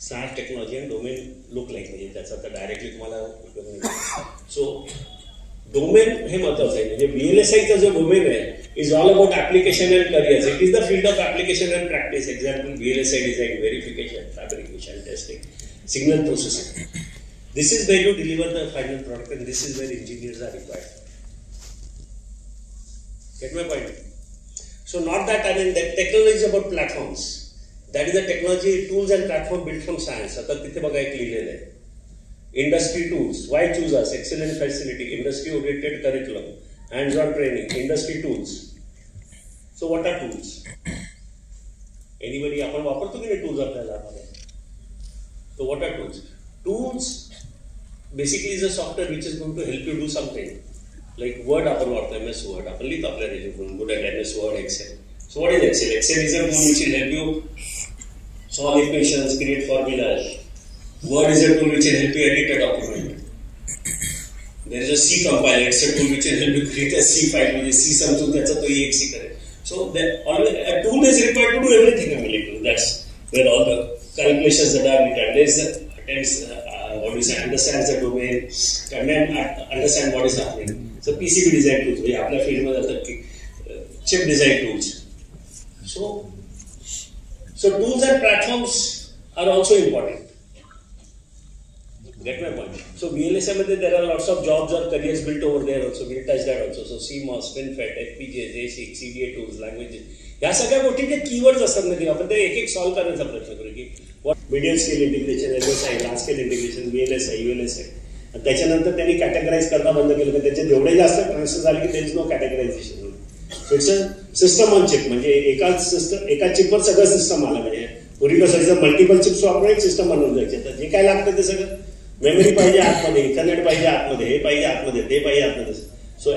Speaker 5: science technology and domain look like, म्हणजे त्याचा तर डायरेक्टली तुम्हाला उपयोग नाही. सो डोमेन हे महत्वाचं आहे. म्हणजे VLSIचा जो डोमेन आहे is all about application and careers. It is the field of application and practice. Example VLSI design, verification, fabrication, testing, signal processing. This is where you deliver the final product and this is where engineers are required. Get my point? So not that, I mean, that technology is about platforms. That is the technology, tools and platform built from science. आता तिथे बघा एक लिहिलेलं आहे. Industry tools. Why choose us? Excellent facility, industry oriented curriculum, hands-on training, industry tools. So what are tools? Anybody आपण वापरतो की नाही tools आपल्याला? So what are tools? Tools basically is a software which is going to help you do something. Like Word, आपण वापरतो MS Word. आपण लिहितो आपल्या resume, good at MS Word, Excel. So what is Excel? Excel is a tool which will help you solve equations, create formulas, Word is a tool which will help you edit a document. There is a C compiler, it's a tool which will help you create a C file, म्हणजे C समजून त्याचा तो EXE करेल. So a tool is required to do everything a military. That's where all the calculations that are done. There is what do you say, understands the domain, can understand what is happening. So PCB design tools, म्हणजे आपल्या फील्डमध्ये जातात की chip design tools. So tools and platforms are also important. Get my point? So VLSI मध्ये there are lots of jobs or careers built over there also. We'll touch that also. So CMOS, FinFET, FPGAs, ASIC, CDA tools, languages. या सगळ्या गोष्टीचे कीवर्ड्स असतात ना की आपण ते एक एक सॉल्व्ह करण्याचा प्रयत्न करू की medium scale integration, LSI, large scale integration, VLSI, ULSI. त्याच्यानंतर त्यांनी कॅटेगराईज करणं बंद केलं तर त्याचे जेवढे जास्त ट्रान्सफर झाले की there is no categorisation. So it's a system on chip, म्हणजे एका चिपवर सगळं सिस्टम आलं. म्हणजे पूर्वी कसं मल्टिपल चिप्स वापरून एक सिस्टम बनवून जायचे. तर जे काय लागतं ते सगळं मेमरी पाहिजे आतमध्ये, इंटरनेट पाहिजे आतमध्ये, हे पाहिजे आतमध्ये, ते पाहिजे आतमध्ये. So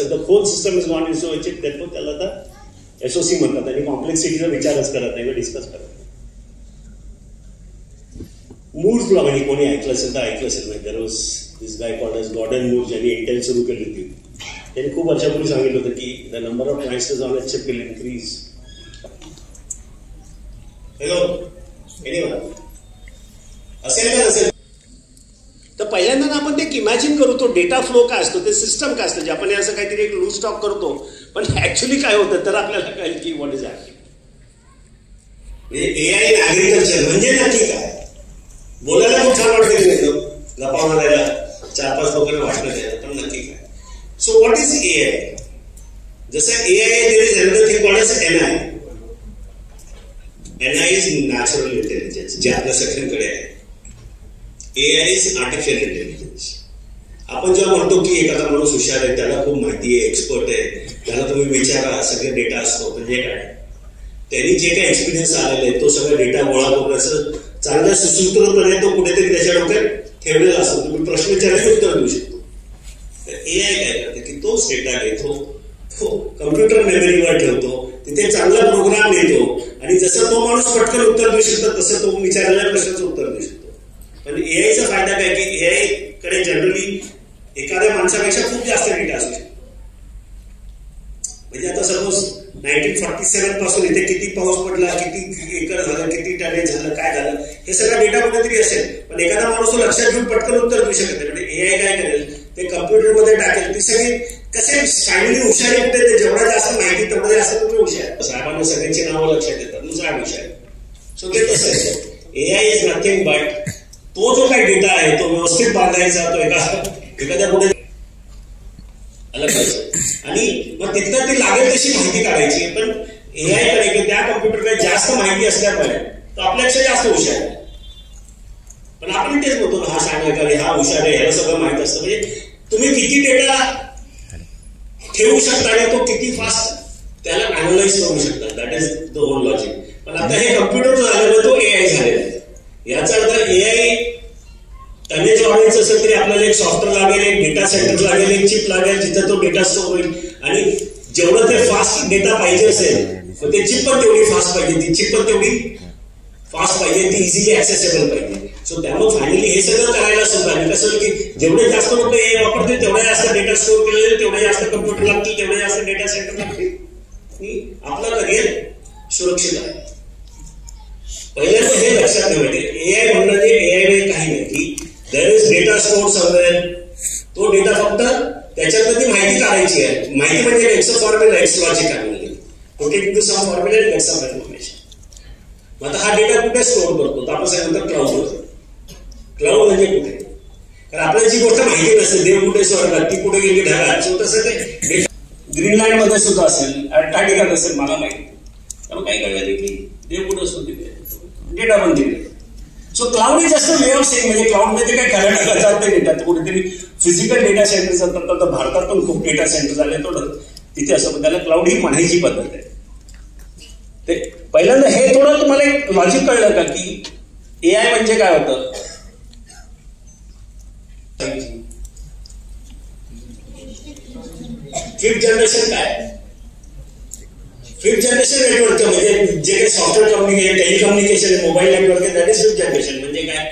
Speaker 5: the whole system is not in so chip. त्यातून त्याला आता SOC म्हणतात आणि कॉम्प्लेक्सिटीचा विचारच करत नाही, डिस्कस करत नाही. मूर्स लॉ म्हणजे कोणी ऐकलं असेल तर ऐकलं असेल नाही. There was this guy called as Gordon Moore's, ज्यांनी इंटेल सुरू केली होती. त्यांनी खूप वर्षापूर्वी सांगितलं होतं की the number of transistors on a chip will increase. Hello anyone असेल का नसेल? तर पहिल्यांदा आपण ते इमॅजिन करू तो डेटा फ्लो काय असतो, ते सिस्टम काय असतं. जे आपण असं काहीतरी एक लूज स्टॉक करतो पण ऍक्च्युली काय होतं तर आपल्याला कळेल की what is happening. AI in agriculture म्हणजे नक्की काय? बोलायला खूप छान वाटतं की नाही, गप्पा मारायला 4-5 लोकांना वाटलं द्यायला, पण नक्की काय? So what is AI? जसं AI there is another thing called as NI. NI is natural intelligence, जे आपल्या सगळ्यांकडे आहे. AI is artificial intelligence. आपण जेव्हा म्हणतो की एखादा माणूस हुशार आहे, त्याला खूप माहिती आहे, एक्सपर्ट आहे, त्याला तुम्ही विचारा, सगळे डेटा असतो, म्हणजे काय त्यांनी जे काही एक्सपिरियन्स आलेला आहे तो सगळा डेटा गोळा करून असं चांगल्या सुसूत्रपणे तो कुठेतरी त्याच्या डोक्यात ठेवलेला असतो. तुम्ही प्रश्न विचारायला उत्तर देऊ शकतो. तर AI काय करते की तोच डेटा घेतो, तो कम्प्युटर मेमरीवर ठेवतो, तिथे चांगला प्रोग्राम देतो आणि जसं तो माणूस पटकन उत्तर देऊ शकतो तसं तो विचारलेल्या प्रश्नाचं उत्तर देऊ शकतो. पण AIचा फायदा काय की AI कडे जनरली एखाद्या माणसापेक्षा खूप जास्त डेटा असू शकतो. म्हणजे आता सपोज 1947 पासून इथे किती पाऊस पडला, किती एकर झालं, किती डॅमेज झालं, काय झालं, हे सगळा डेटा कुठेतरी असेल. पण एखादा माणूस तो लक्षात घेऊन पटकन उत्तर देऊ शकत नाही. म्हणजे AI काय करेल ते कम्प्युटरमध्ये टाकेल. ती सगळी कसे फायनली हुशारी कुठे, ते जेवढा जास्त माहिती तेवढं जास्त तुम्ही हुशार. साहेबांना सगळ्यांची नावं लक्षात येतात, दुसरा हुशार. सो ते तसं आहे. AI इज नथिंग बट तो जो काही डेटा आहे तो व्यवस्थित बांधायचा, तो एखाद्या पुढे अलग आणि मग तिथं ती लागेल तशी माहिती काढायची. पण AI कडे त्या कम्प्युटरकडे जास्त माहिती असल्यामुळे तो आपल्यापेक्षा जास्त हुशार आहे. पण आपण तेच बोलतो हा सांगाय का हा हुशार आहे, ह्याला सगळं माहित असतं. म्हणजे तुम्ही किती डेटा ठेवू शकता आणि तो किती फास्ट त्याला अॅनालाइज करू शकता. That is the whole logic. पण आता हे कम्प्युटर झाल्यामुळे तो AI झालेला आहे. याचा अर्थ AI टनेज वाढवायचं असेल तरी आपल्याला एक सॉफ्टवेअर लागेल, एक डेटा सेंटर लागेल, एक चिप लागेल जिथं तो डेटा स्टोअर होईल. आणि जेवढं ते फास्ट डेटा पाहिजे असेल मग ते चिप पण तेवढी फास्ट पाहिजे, ती चिप पण तेवढी फास्ट पाहिजे, ती इझिली ऍक्सेसेबल पाहिजे. सो त्यामुळे फायनली हे सगळं करायला सुद्धा आणि कसं की जेवढे जास्त लोक AI वापरतील तेवढे जास्त डेटा स्टोअर केले, तेवढे जास्त कम्प्युटर लागतील, तेवढे जास्त डेटा सेंटर लागतील आणि आपलं करिअर सुरक्षित आहे. पहिल्यांदा हे लक्षात ठेवायचे AI म्हणणं जे AI काही नाही की there is data store somewhere. तो डेटा फक्त त्याच्यातनं ती माहिती काढायची आहे. माहिती म्हणजे एक्स फॉर्म्युला, एक्स लॉजिक आहे, putting to some formula and some information. मग आता हा डेटा कुठे स्टोअर करतो तर आपण सांगितलं क्लाउडवर. क्लाउड म्हणजे कुठे, कारण आपल्याला जी गोष्ट माहिती नसते, देव कुठे स्वर्गात, ती कुठे गेली ढगात, सो तसं ते ग्रीनलँड मध्ये सुद्धा असेल, अंटार्क्टिकात असेल, मला माहिती. त्यामुळे काही कळलं की देव कुठे असतो तिथे डेटा पण दिले. So cloud is just way of saying, म्हणजे क्लाउड मध्ये काही करायला जात नाही डेटा. कुठेतरी फिजिकल डेटा सेंटर जातात, तर भारतात पण खूप डेटा सेंटर झाले थोडं तिथे असं, पण त्याला क्लाउड ही म्हणायची पद्धत आहे. ते पहिल्यांदा हे थोडं तुम्हाला एक लॉजिक कळलं का की AI म्हणजे काय होतं. फिफ्थ जनरेशन काय, फिफ्थ जनरेशन नेटवर्क म्हणजे जे काही software communication, telecommunication, mobile network आहे, दॅट इज फिफ्थ जनरेशन. म्हणजे काय,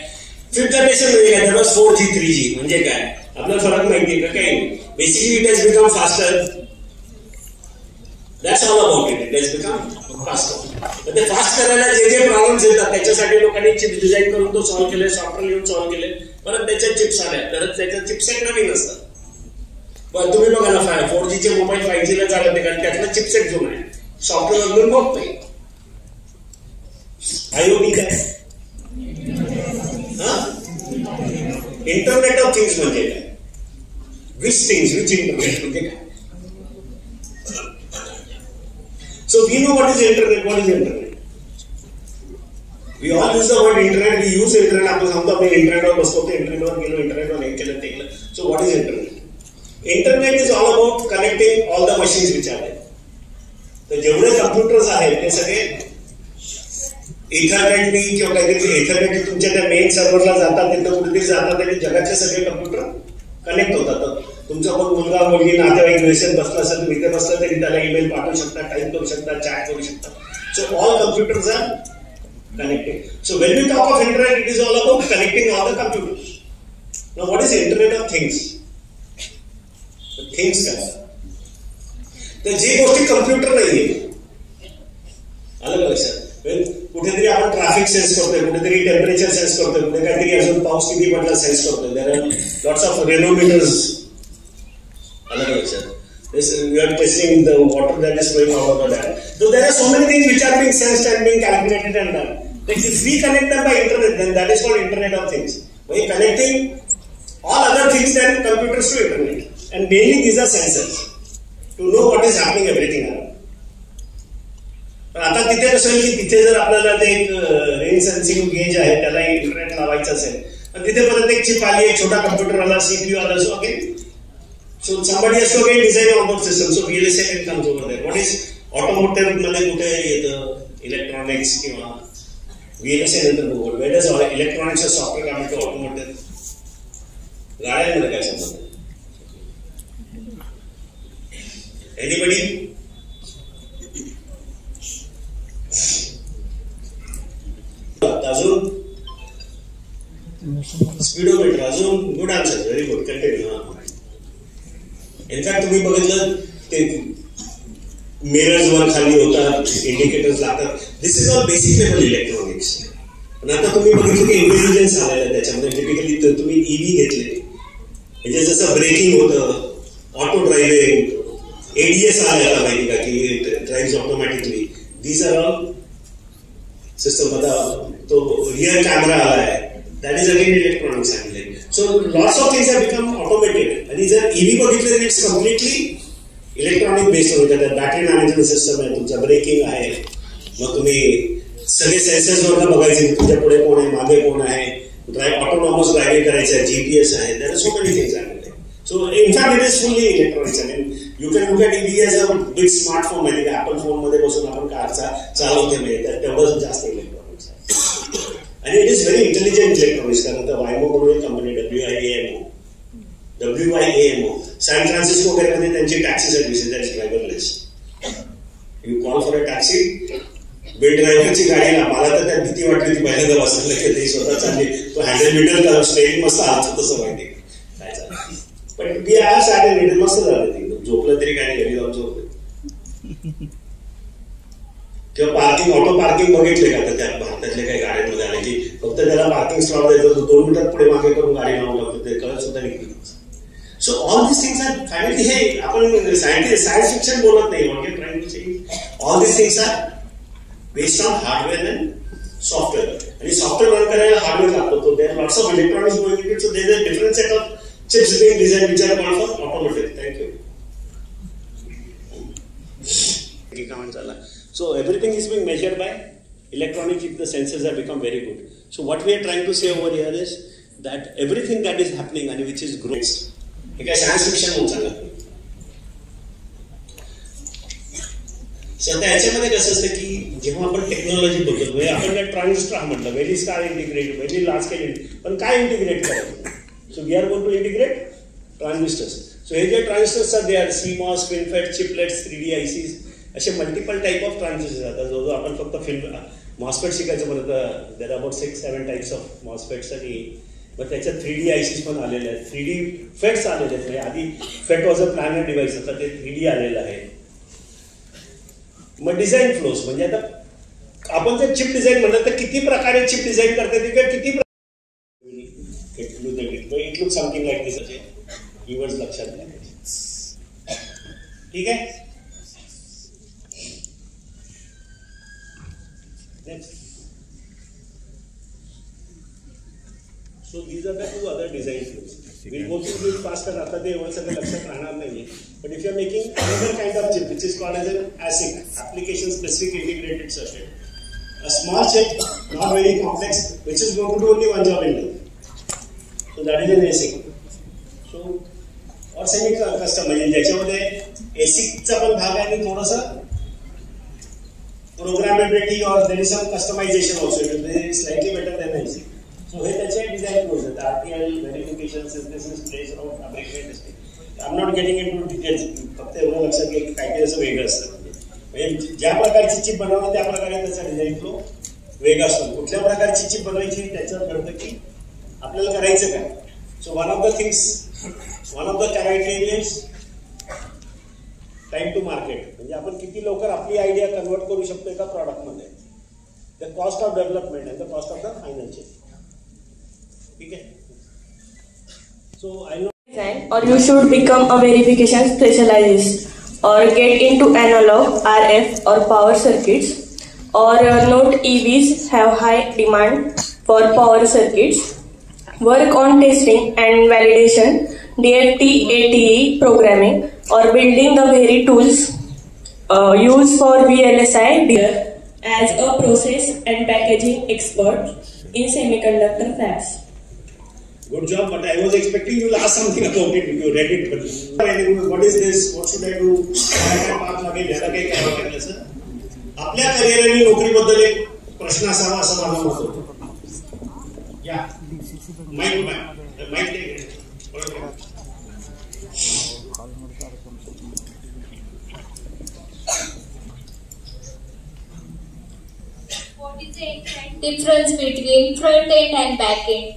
Speaker 5: फिफ्थ जनरेशन म्हणजे काय? दॅट वॉज 4G 3G म्हणजे काय? आपल्याला फरक माहिती का? काही नाही. Basically it has become faster. That's all about it. It has become faster. तर ते फास्ट करायला जे जे प्रॉब्लेम्स येतात त्याच्यासाठी लोकांनी चिप डिझाईन करून तो सॉल्व्ह केले, सॉफ्टवेअर लिहून सॉल्व्ह केले. परत त्याच्या चिप्स आल्या, परत त्याच्या चिपसेट नवीन असतात. पण तुम्ही बघा ना 4G चे मोबाईल 5G ला चालत नाही कारण त्यातला चिपसेट जुना आहे, सॉफ्टवेअर अजून होत नाही. IoT काय? इंटरनेट ऑफ थिंग्स म्हणजे काय? विच थिंग्स, विच इंटरनेट म्हणजे काय? So we know what is internet. What is internet? We all use the word internet. We use internet. आपण सांगतो आपण इंटरनेटवर बसतो, ते इंटरनेटवर गेलो, इंटरनेटवर हे केलं ते केलं. So what is internet? Internet is all about connecting all the machines which are there. तर जेवढे कम्प्युटर्स आहेत ते सगळे इथरनेटनी किंवा काहीतरी इथरनेटनी तुमच्या त्या मेन सर्व्हरला जातात, तिथं कुठेतरी जातात आणि जगातले सगळे कम्प्युटर कनेक्ट होतात. तुमचा पण मुलगा मुलगी नातेवाईक रिलेशन बसला असेल, तुम्ही इथे बसला तरी त्याला ईमेल पाठवू शकता, टाईप करू शकता, चॅट करू शकता. So all computers are connected. So when we talk of internet it is all about connecting all the computers. Now what is internet of things? Things काय? तर जी गोष्टी कम्प्युटर नाहीये, आलं का लक्षात? कुठेतरी आपण ट्रॅफिक सेन्स करतोय, कुठेतरी टेम्परेचर सेन्स करतोय, कुठे काहीतरी अजून पाऊस किती पडला सेन्स करतोय. There are lots of rainometers. आलं का लक्षात? We are testing the water that is flowing out of the dam. So there are so many things which are being sensed and being calculated and done. Like if we connect them by internet, then that is called Internet of Things. By connecting all other things than computers to internet, and mainly these are sensors to know what is happening everything around. पण आता तिथे कसं आहे की तिथे जर आपल्याला ते एक रेन सेन्सिंग गेज आहे त्याला इंटरनेट लावायचं असेल तर तिथे परत एक चिप आली, एक छोटा कम्प्युटर आला, CPU आला. So again so somebody has to again design an onboard system. So VLSI comes over there. What is automotive मध्ये कुठे येतं इलेक्ट्रॉनिक्स किंवा VLSI नंतर बघू. Where does electronics or software come into automotive? गाड्यांमध्ये काय संबंध? Anybody? अजून स्पीडोमीटर. अजून good answer, very good. Continue. In fact तुम्ही बघितलं ते मिरर्स वर खाली होतात, इंडिकेटर्स लागतात. This is all basic level electronics. पण आता तुम्ही बघितलं की इंटेलिजन्स आलेला आहे त्याच्यामध्ये. टिपिकली तुम्ही EV घेतले म्हणजे जसं ब्रेकिंग होतं, ऑटो ड्रायव्हिंग, ADS आलेला माहिती का की drive automatically. These are all system. आता तो रिअर कॅमेरा आला आहे, दॅट इज अगेन इलेक्ट्रॉनिक्स आणले. So lots of things have become automated. आणि जर EV बघितलं तर इट्स कम्प्लिटली इलेक्ट्रॉनिक बेस्ड होतं. त्यात बॅटरी मॅनेजमेंट सिस्टम आहे, तुमचा ब्रेकिंग आहे, मग तुम्ही सगळे सेन्सर्सवरनं बघायचे तुमच्या पुढे कोण आहे, मागे कोण आहे, ऑटोनॉमस ड्रायव्हिंग करायचं आहे, GPS आहे. That are so many things are. So in fact it is fully electronics. I mean you can look at EV as a big smartphone. माहिती का आपण फोन मध्ये बसून आपण कारचा चालवते म्हणजे तेवढंच जास्त इलेक्ट्रॉनिक्स आहे. आणि it is very intelligent electronics. कारण वायमो म्हणून कंपनी WIAMO सॅन फ्रान्सिस्को वगैरे मध्ये त्यांची टॅक्सी सर्व्हिस आहे, that is driverless. You call for a taxi, बेड ड्रायव्हरची गाडी. मला तर त्यात भीती वाटली होती पहिल्यांदा बसलं की ती स्वतः चालली, तो हँडल बिडल स्टेरिंग मस्त आलं तसं माहिती काय चाललं. पण मी आज सॅटर्डे मस्त झालं ते, झोपलं तरी काय नाही, घरी जाऊन झोपलं. किंवा पार्किंग, ऑटो पार्किंग बघितले का त्या भारतातले काही गाड्यांमध्ये आले की फक्त त्याला पार्किंग स्लॉट द्यायचं, 2 मीटर पुढे मागे करून गाडी लावून लागतो, ते कळत सुद्धा निघतो. So all this things are finally, हे आपण सायन्स फिक्शन बोलत नाही. What you trying to say, all this things are based on hardware and software. आणि सॉफ्टवेअर रन करायला हार्डवेअर लागतो. तो there lots of electronics going in it. So there is a different set of chips being designed which are called for automotive. Thank you. So everything is being measured by electronics. If the sensors have become very good. So what we are trying to say over here is that everything that is happening and which is growing. हे काय सायन्स फिक्शन म्हणून सांगत नाही. सध्या याच्यामध्ये कसं असतं की जेव्हा आपण टेक्नॉलॉजी बघतो म्हणजे आपण ट्रान्झिस्टर म्हटलं, very star integrate, very large scale, पण काय इंटिग्रेट करायचं. So we are going to integrate transistors. So हे जे ट्रान्झिस्टर्स आहेत, they are CMOS, FinFET, chiplets, 3D ICs, असे मल्टिपल टाईप ऑफ ट्रान्झिस्टर्स आहेत. जो आपण फक्त MOSFET शिकायचं म्हणत, there are about 6-7 types of MOSFETs आणि मग त्याच्यात 3D ICs पण आलेले आहेत, 3D फेट्स आलेले आहेत. म्हणजे आधी फेट वॉज अ प्लॅनर डिव्हाइस, आता ते 3D आलेलं आहे. मग डिझाईन फ्लोज म्हणजे आता आपण जर चिप डिझाईन म्हणलं तर किती प्रकारे चिप डिझाईन करता येते किंवा किती it look something like this keywords लक्षात घ्या. ठीक आहे. Next. So these are the 2 other design flows. We'll go through this faster. आता ते एवढं सगळं लक्षात राहणार नाहीये. But if you are making another kind of chip, which is called as an ASIC, application specific integrated circuit, a small chip, not very complex, which is going to do only one job in life. So that is an ASIC. So or semi-custom म्हणजे ज्याच्यामध्ये ASICचा पण भाग आहे आणि थोडासा programmability or there is some customization also. It is slightly better than ASIC. So हे त्याचे डिझाईन फ्लोज आहेत. RTL, verification, synthesis, trace out, fabrication, testing. I am not getting into details. फक्त एवढं लक्षात घ्या की काही काही असं वेगळं असतं. म्हणजे ज्या प्रकारची चिप बनवणं त्या प्रकारे त्याचा डिझाईन फ्लो वेगळा असतो. कुठल्या प्रकारची चिप बनवायची त्याच्यावर कळतं की आपल्याला करायचं काय. So one of the things, one of the criterions time to market. म्हणजे आपण किती लवकर आपली आयडिया कन्वर्ट करू शकतो एका प्रॉडक्टमध्ये. The cost of development and the cost of the financial. ठीक आहे. So I know
Speaker 6: or you should become a verification specialist or get into analog, RF or power circuits, or note EVs have high demand for power circuits. Work on testing and validation, DFT, ATE programming, or building the very tools used for VLSI as a process and packaging expert in semiconductor fabs.
Speaker 5: Good job, but I was expecting you will ask something about it. You read it, but what is this? What should I do? काय पाठ लागेल याला काही काय वाटलं सर? आपल्या करिअर आणि नोकरीबद्दल एक प्रश्न असावा असं मला मत होतं. या mic
Speaker 7: What is the difference between front end and back end,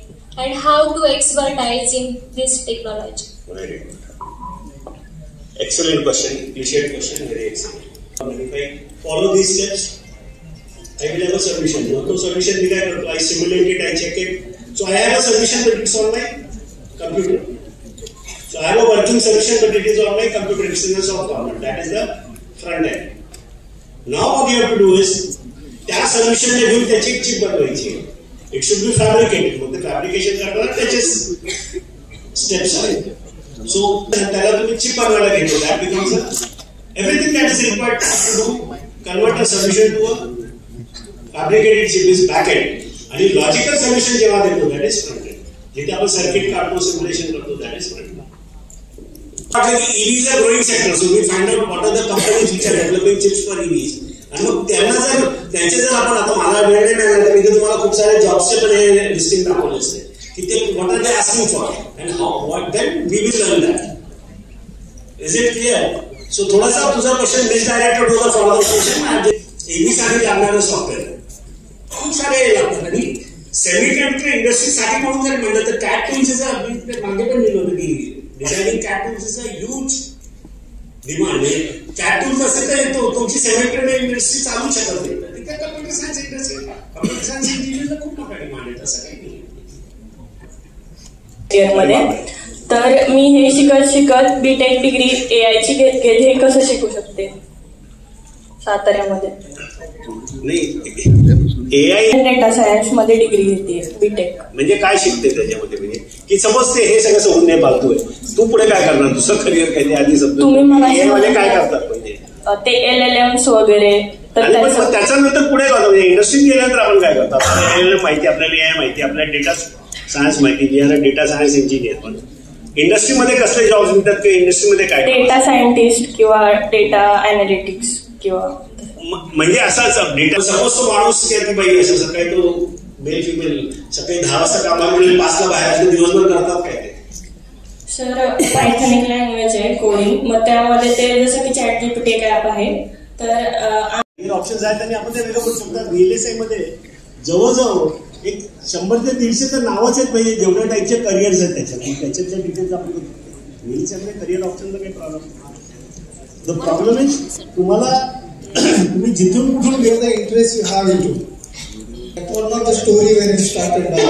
Speaker 7: and how to expertise in this technology?
Speaker 5: Very good. Excellent question. Appreciate question. Very excellent. If I follow these steps, I will have a solution. No solution I have. I simulate it. I check it. So I have a solution, but it's on my computer. So I have a working solution, but it is on my computer. It's in the soft format. That is the front end. Now what you have to do is त्या सोल्युशनने घेऊन त्याची एक चिप बनवायची. It should be fabricated. मग ते फॅब्रिकेशन करताना त्याचे स्टेप्स आहेत. सो त्याला तुम्ही चिप बनवायला घेतो. That becomes everything that is required to do convert a solution to a fabricated chip is back end. आणि लॉजिकल सोल्युशन जेव्हा देतो दॅट इज फ्रंट एंड. जिथे आपण सर्किट काढतो, सिम्युलेशन करतो, that is front end. EVs are growing sector, so we find out what are the companies which are developing chips for EVs. आणि मग त्यांना जर त्यांचे जर आपण आता मला वेळ नाही मिळाला तर इथे तुम्हाला खूप सारे जॉब्सचे पण हे लिस्टिंग दाखवले असते की ते what are they asking for and how what then we will learn that. Is it clear? So थोडासा तुझा क्वेश्चन मिसडायरेक्टेड होता फॉलो क्वेश्चन. EV साठी लागणारं सॉफ्टवेअर खूप सारे लागतात आणि सेमीकंडक्टर इंडस्ट्रीसाठी म्हणून जर म्हणलं तर CAD टूल्सचं मागे पण लिहिलं होतं की designing CAD tools is a huge demand. CAD tools असेल तर तुमची सेमीकंडक्टर इंडस्ट्री चालू शकत नाही. त्या computer science industry, computer science इंजिनियरला खूप मोठा डिमांड आहे. तसं काही नाही.
Speaker 6: तर मी हे शिकत बीटेक डिग्री AI ची घेतली. हे कसं शिकू शकते साताऱ्यामध्ये?
Speaker 5: AI
Speaker 6: डेटा सायन्स मध्ये डिग्री घेते बीटेक.
Speaker 5: म्हणजे काय शिकते त्याच्यामध्ये? म्हणजे की समज ते हे सगळं सोडून नाही पाहतोय, तू पुढे काय करणार? दुसरं करिअर काही आधी समजा
Speaker 6: तुम्ही
Speaker 5: मला काय करतात म्हणजे
Speaker 6: ते LLMs वगैरे. तर
Speaker 5: त्याच्यानंतर पुढे म्हणजे इंडस्ट्रीत गेल्यानंतर आपण काय करतो? आपल्याला LLM माहिती, आपल्याला AI माहिती, आपल्याला डेटा सायन्स माहिती. We are data science engineer. पण इंडस्ट्रीमध्ये कसले जॉब्स मिळतात किंवा इंडस्ट्रीमध्ये काय?
Speaker 6: डेटा सायंटिस्ट किंवा डेटा अनालिटिक्स किंवा
Speaker 5: म्हणजे असाच डेटा. सपोज तो माणूस की बाई असं सकाळी तो मेल फिमेल सकाळी 10 वाजता कामाला गेले 5 ला बाहेर दिवसभर करतात काय ते?
Speaker 6: सर पायथॉनिक लँग्वेज आहे कोडिंग. मग त्यामध्ये ते जसं की ChatGPT एक ऍप आहे. तर
Speaker 5: ऑप्शन्स आहेत आणि आपण ते वेगळं करू शकतो. VLSI मध्ये जवळजवळ एक 100 ते 150 तर नावच आहेत पाहिजे, जेवढ्या टाईपचे करिअर्स आहेत त्याच्यातल्या डिटेल्स आपण वेलच्या करिअर ऑप्शनला काही प्रॉब्लेम. द प्रॉब्लेम इज तुम्ही जिथून कुठून
Speaker 8: where the interest you have into. That was not the story when it started by.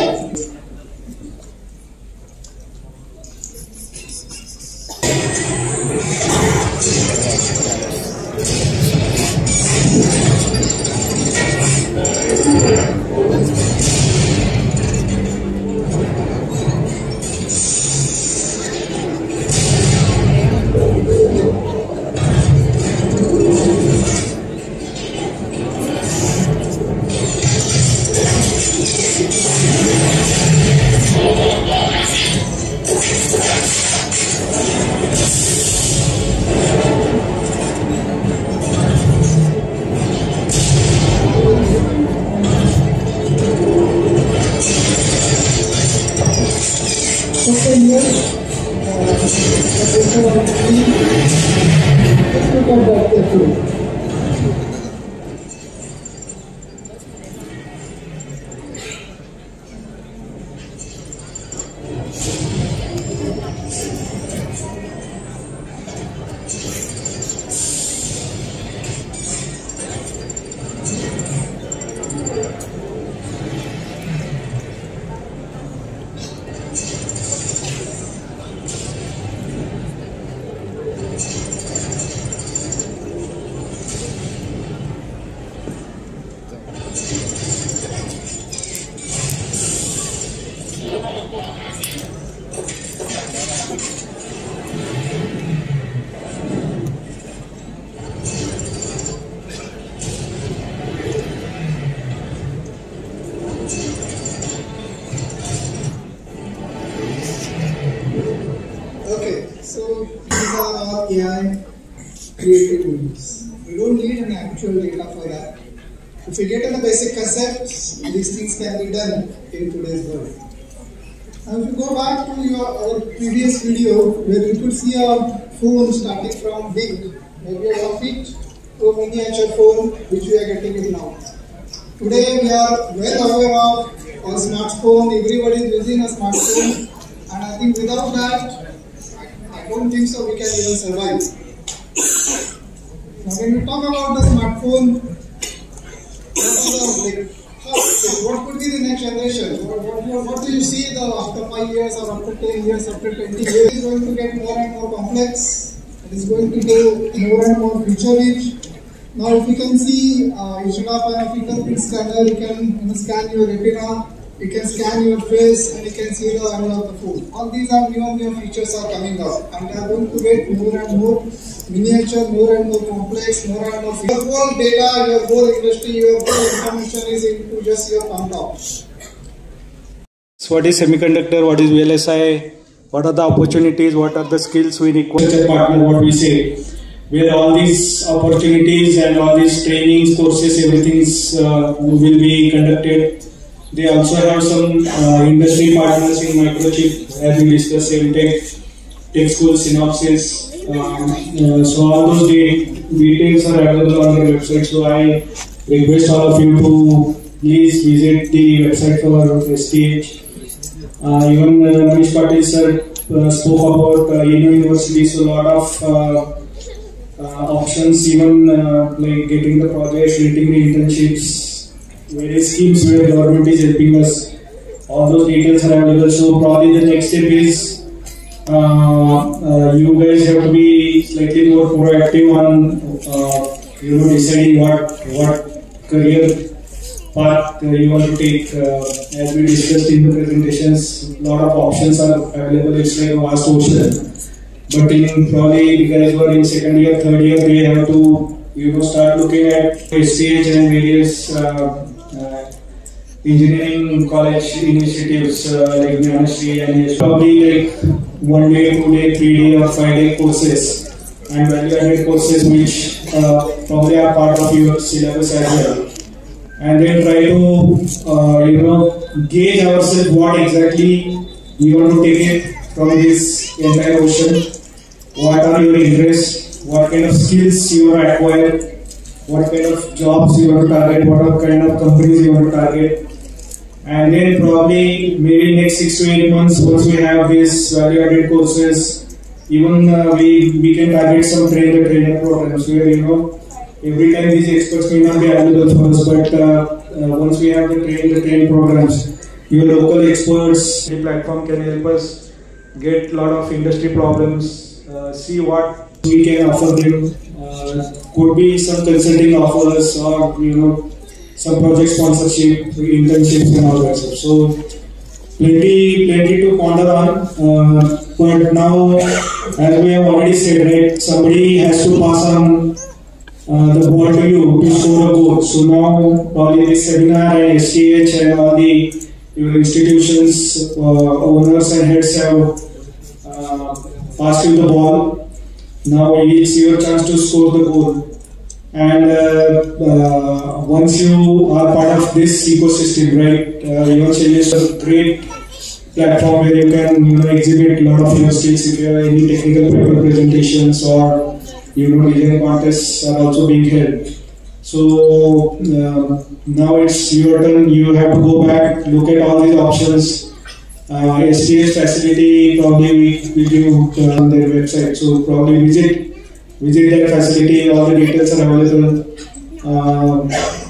Speaker 8: AI creative tools. We don't need an actual data for that. If we get in the basic concepts, these things can be done in today's world. Now, if you go back to our previous video, where you could see a phone starting from big, maybe 1 feet, to a miniature phone, which we are getting it now. Today, we are well aware of a smartphone. Everybody is using a smartphone, and I think without that, I don't think so we can even survive. Now, when we talk about the smartphone, what could be the next generation? What do you see after 5 years or after 10 years, after 20 years? It is going to get more and more complex. It is going to go more and more feature-rich. Now, if you can see, instead of a fingerprint scanner, you can scan your retina, you can scan your face, and you can see the area of the phone. All these are new features are coming up, and they are going to get more and more miniature, more and more complex, more and more. Your whole data, your whole industry, your whole information is into just your palm top.
Speaker 1: So what is semiconductor? What is VLSI? What are the opportunities? What are the skills we require? Partner, what we say, where all these opportunities and all these trainings, courses, everything will be conducted. They also have some industry partners in microchip, as we discussed, Tech School, Synopsys. So all those details are available on the website. So I request all of you to please visit the website for STH. Even Manish Patil sir spoke about University, so a lot of options, even like getting the projects, getting the internships, various schemes where government is helping us. All those details are available. So probably the next step is you guys have to be slightly more proactive on deciding what career path you want to take. As we discussed in the presentations, a lot of options are available. It's like a vast ocean. But in probably you guys were in second year, third year, they have to start looking at STH and various engineering college initiatives like Jnanashri, and it's probably like 1 day, 2 day, 3 day or 5 day courses and value-added courses which probably are part of your syllabus as well. And then try to gauge ourselves what exactly you want to take it from this entire ocean. What are your interests? What kind of skills you want to acquire? What kind of jobs you want to target? What kind of companies you want to target? And then probably maybe next 6 to 8 months, once we have these value-added courses, even we can target some trainer programs where every time these experts may not be available for us, but once we have the train programs, your local experts, the platform can help us get a lot of industry problems, see what we can offer them. Could be some consulting offers or some project sponsorship, internships and all that stuff. So plenty to ponder on. But now, as we have already said, right, somebody has to pass on the ball to you to score a goal. So now probably this seminar and STH and all your institutions, owners and heads have passed you the ball. Now it's your chance to score the goal. And once you are part of this ecosystem, right, Yuvanshaili is a great platform where you can exhibit a lot of your skills. If you have any technical paper presentations or design contests are also being held. So now it's your turn. You have to go back, look at all these options. STH facility probably we give on their website. So probably visit that facility. All the details are available.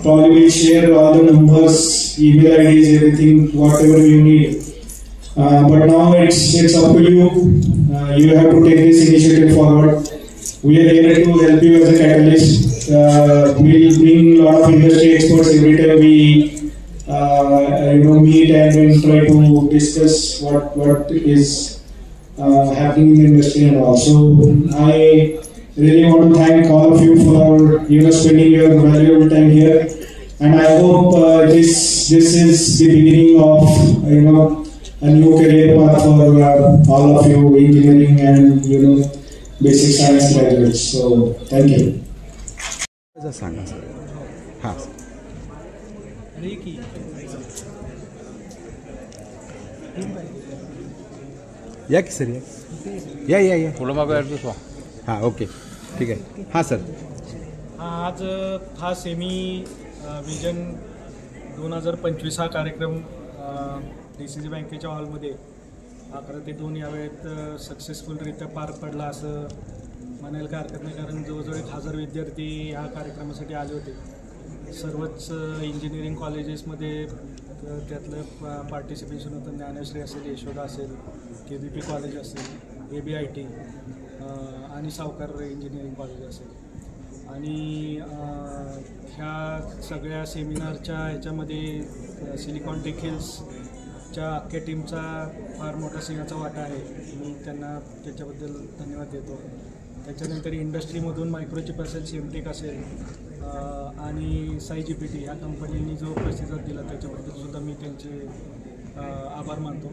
Speaker 1: Probably we'll share all the numbers, email IDs, everything, whatever you need. But now it's up to you. You have to take this initiative forward. We are here to help you as a catalyst. We'll bring a lot of industry experts every time we meet and try to discuss what is happening in the industry and all. So I really want to thank all of you for spending your valuable time here, and I hope this is the beginning of a new career path for all of you engineering and basic science graduates. So thank you.
Speaker 9: या की सर या थोडं मागं हां ओके ठीक आहे. हां सर.
Speaker 10: आज हा सेमी विजन 2025 हा कार्यक्रम DCC बँकेच्या हॉलमध्ये 11 ते 2 या वेळेत सक्सेसफुलरित्या पार पडला असं म्हणायला काही हरकत नाही, कारण जवळजवळ 1000 विद्यार्थी ह्या कार्यक्रमासाठी आले होते. सर्वच इंजिनिअरिंग कॉलेजेसमध्ये त्यातलं पार्टिसिपेशन होतं. ज्ञानश्री असेल, यशोदा असेल, KBP कॉलेज असेल, ABIT आणि सावकार इंजिनिअरिंग कॉलेज असेल. आणि ह्या सगळ्या सेमिनारच्या ह्याच्यामध्ये सिलिकॉन टेक हिल्सच्या अख्ख्या टीमचा फार मोठा सिंहाचा वाटा आहे. मी त्यांना त्याच्याबद्दल धन्यवाद देतो. त्याच्यानंतर इंडस्ट्रीमधून मायक्रोचिप असेल, सिमटेक असेल आणि SAIGPT ह्या कंपनींनी जो प्रतिसाद दिला त्याच्याबद्दलसुद्धा मी त्यांचे आभार मानतो.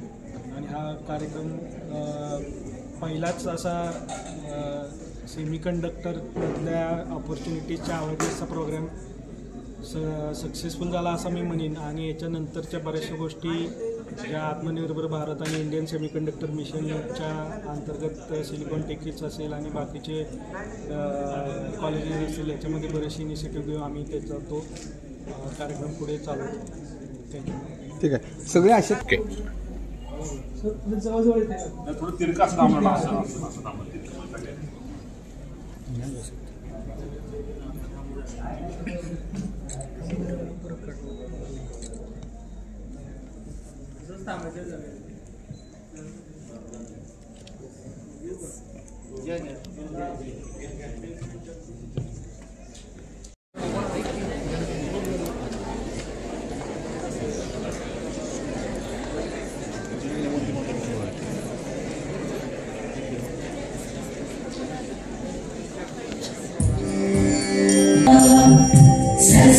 Speaker 10: आणि हा कार्यक्रम पहिलाच असा सेमिकंडक्टरमधल्या ऑपॉर्च्युनिटीजच्या अवेअरनेसचा प्रोग्राम सक्सेसफुल झाला असं मी म्हणेन. आणि याच्यानंतरच्या बऱ्याचशा गोष्टी ज्या आत्मनिर्भर भारत आणि इंडियन सेमिकंडक्टर मिशनच्या अंतर्गत सिलिकॉन टेक हिल्स असेल आणि बाकीचे कॉलेजेस असेल याच्यामध्ये बरेचसे इनिशिएटिव्ह घेऊन आम्ही त्याचा तो कार्यक्रम पुढे चालवतो. थँक्यू.
Speaker 9: ठीक आहे. सगळे असे ओके
Speaker 11: थोडं तिरकाच दामला असं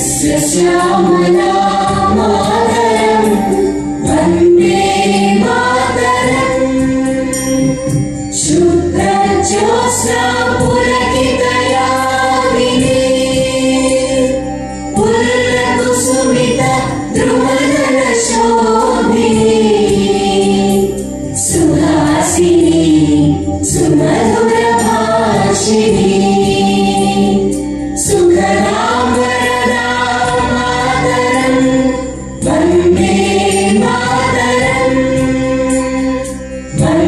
Speaker 12: सस्यश्यामला मातरं वन्दे मातरं शुभ्रज्योत्स्ना पुलकितयामिनी पुल्लकुसुमित द्रुमदलशोभिनी सुहासिनी सुमधुरभाषिणी सुखदां वरदां मातरं वन्दे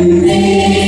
Speaker 12: वन्दे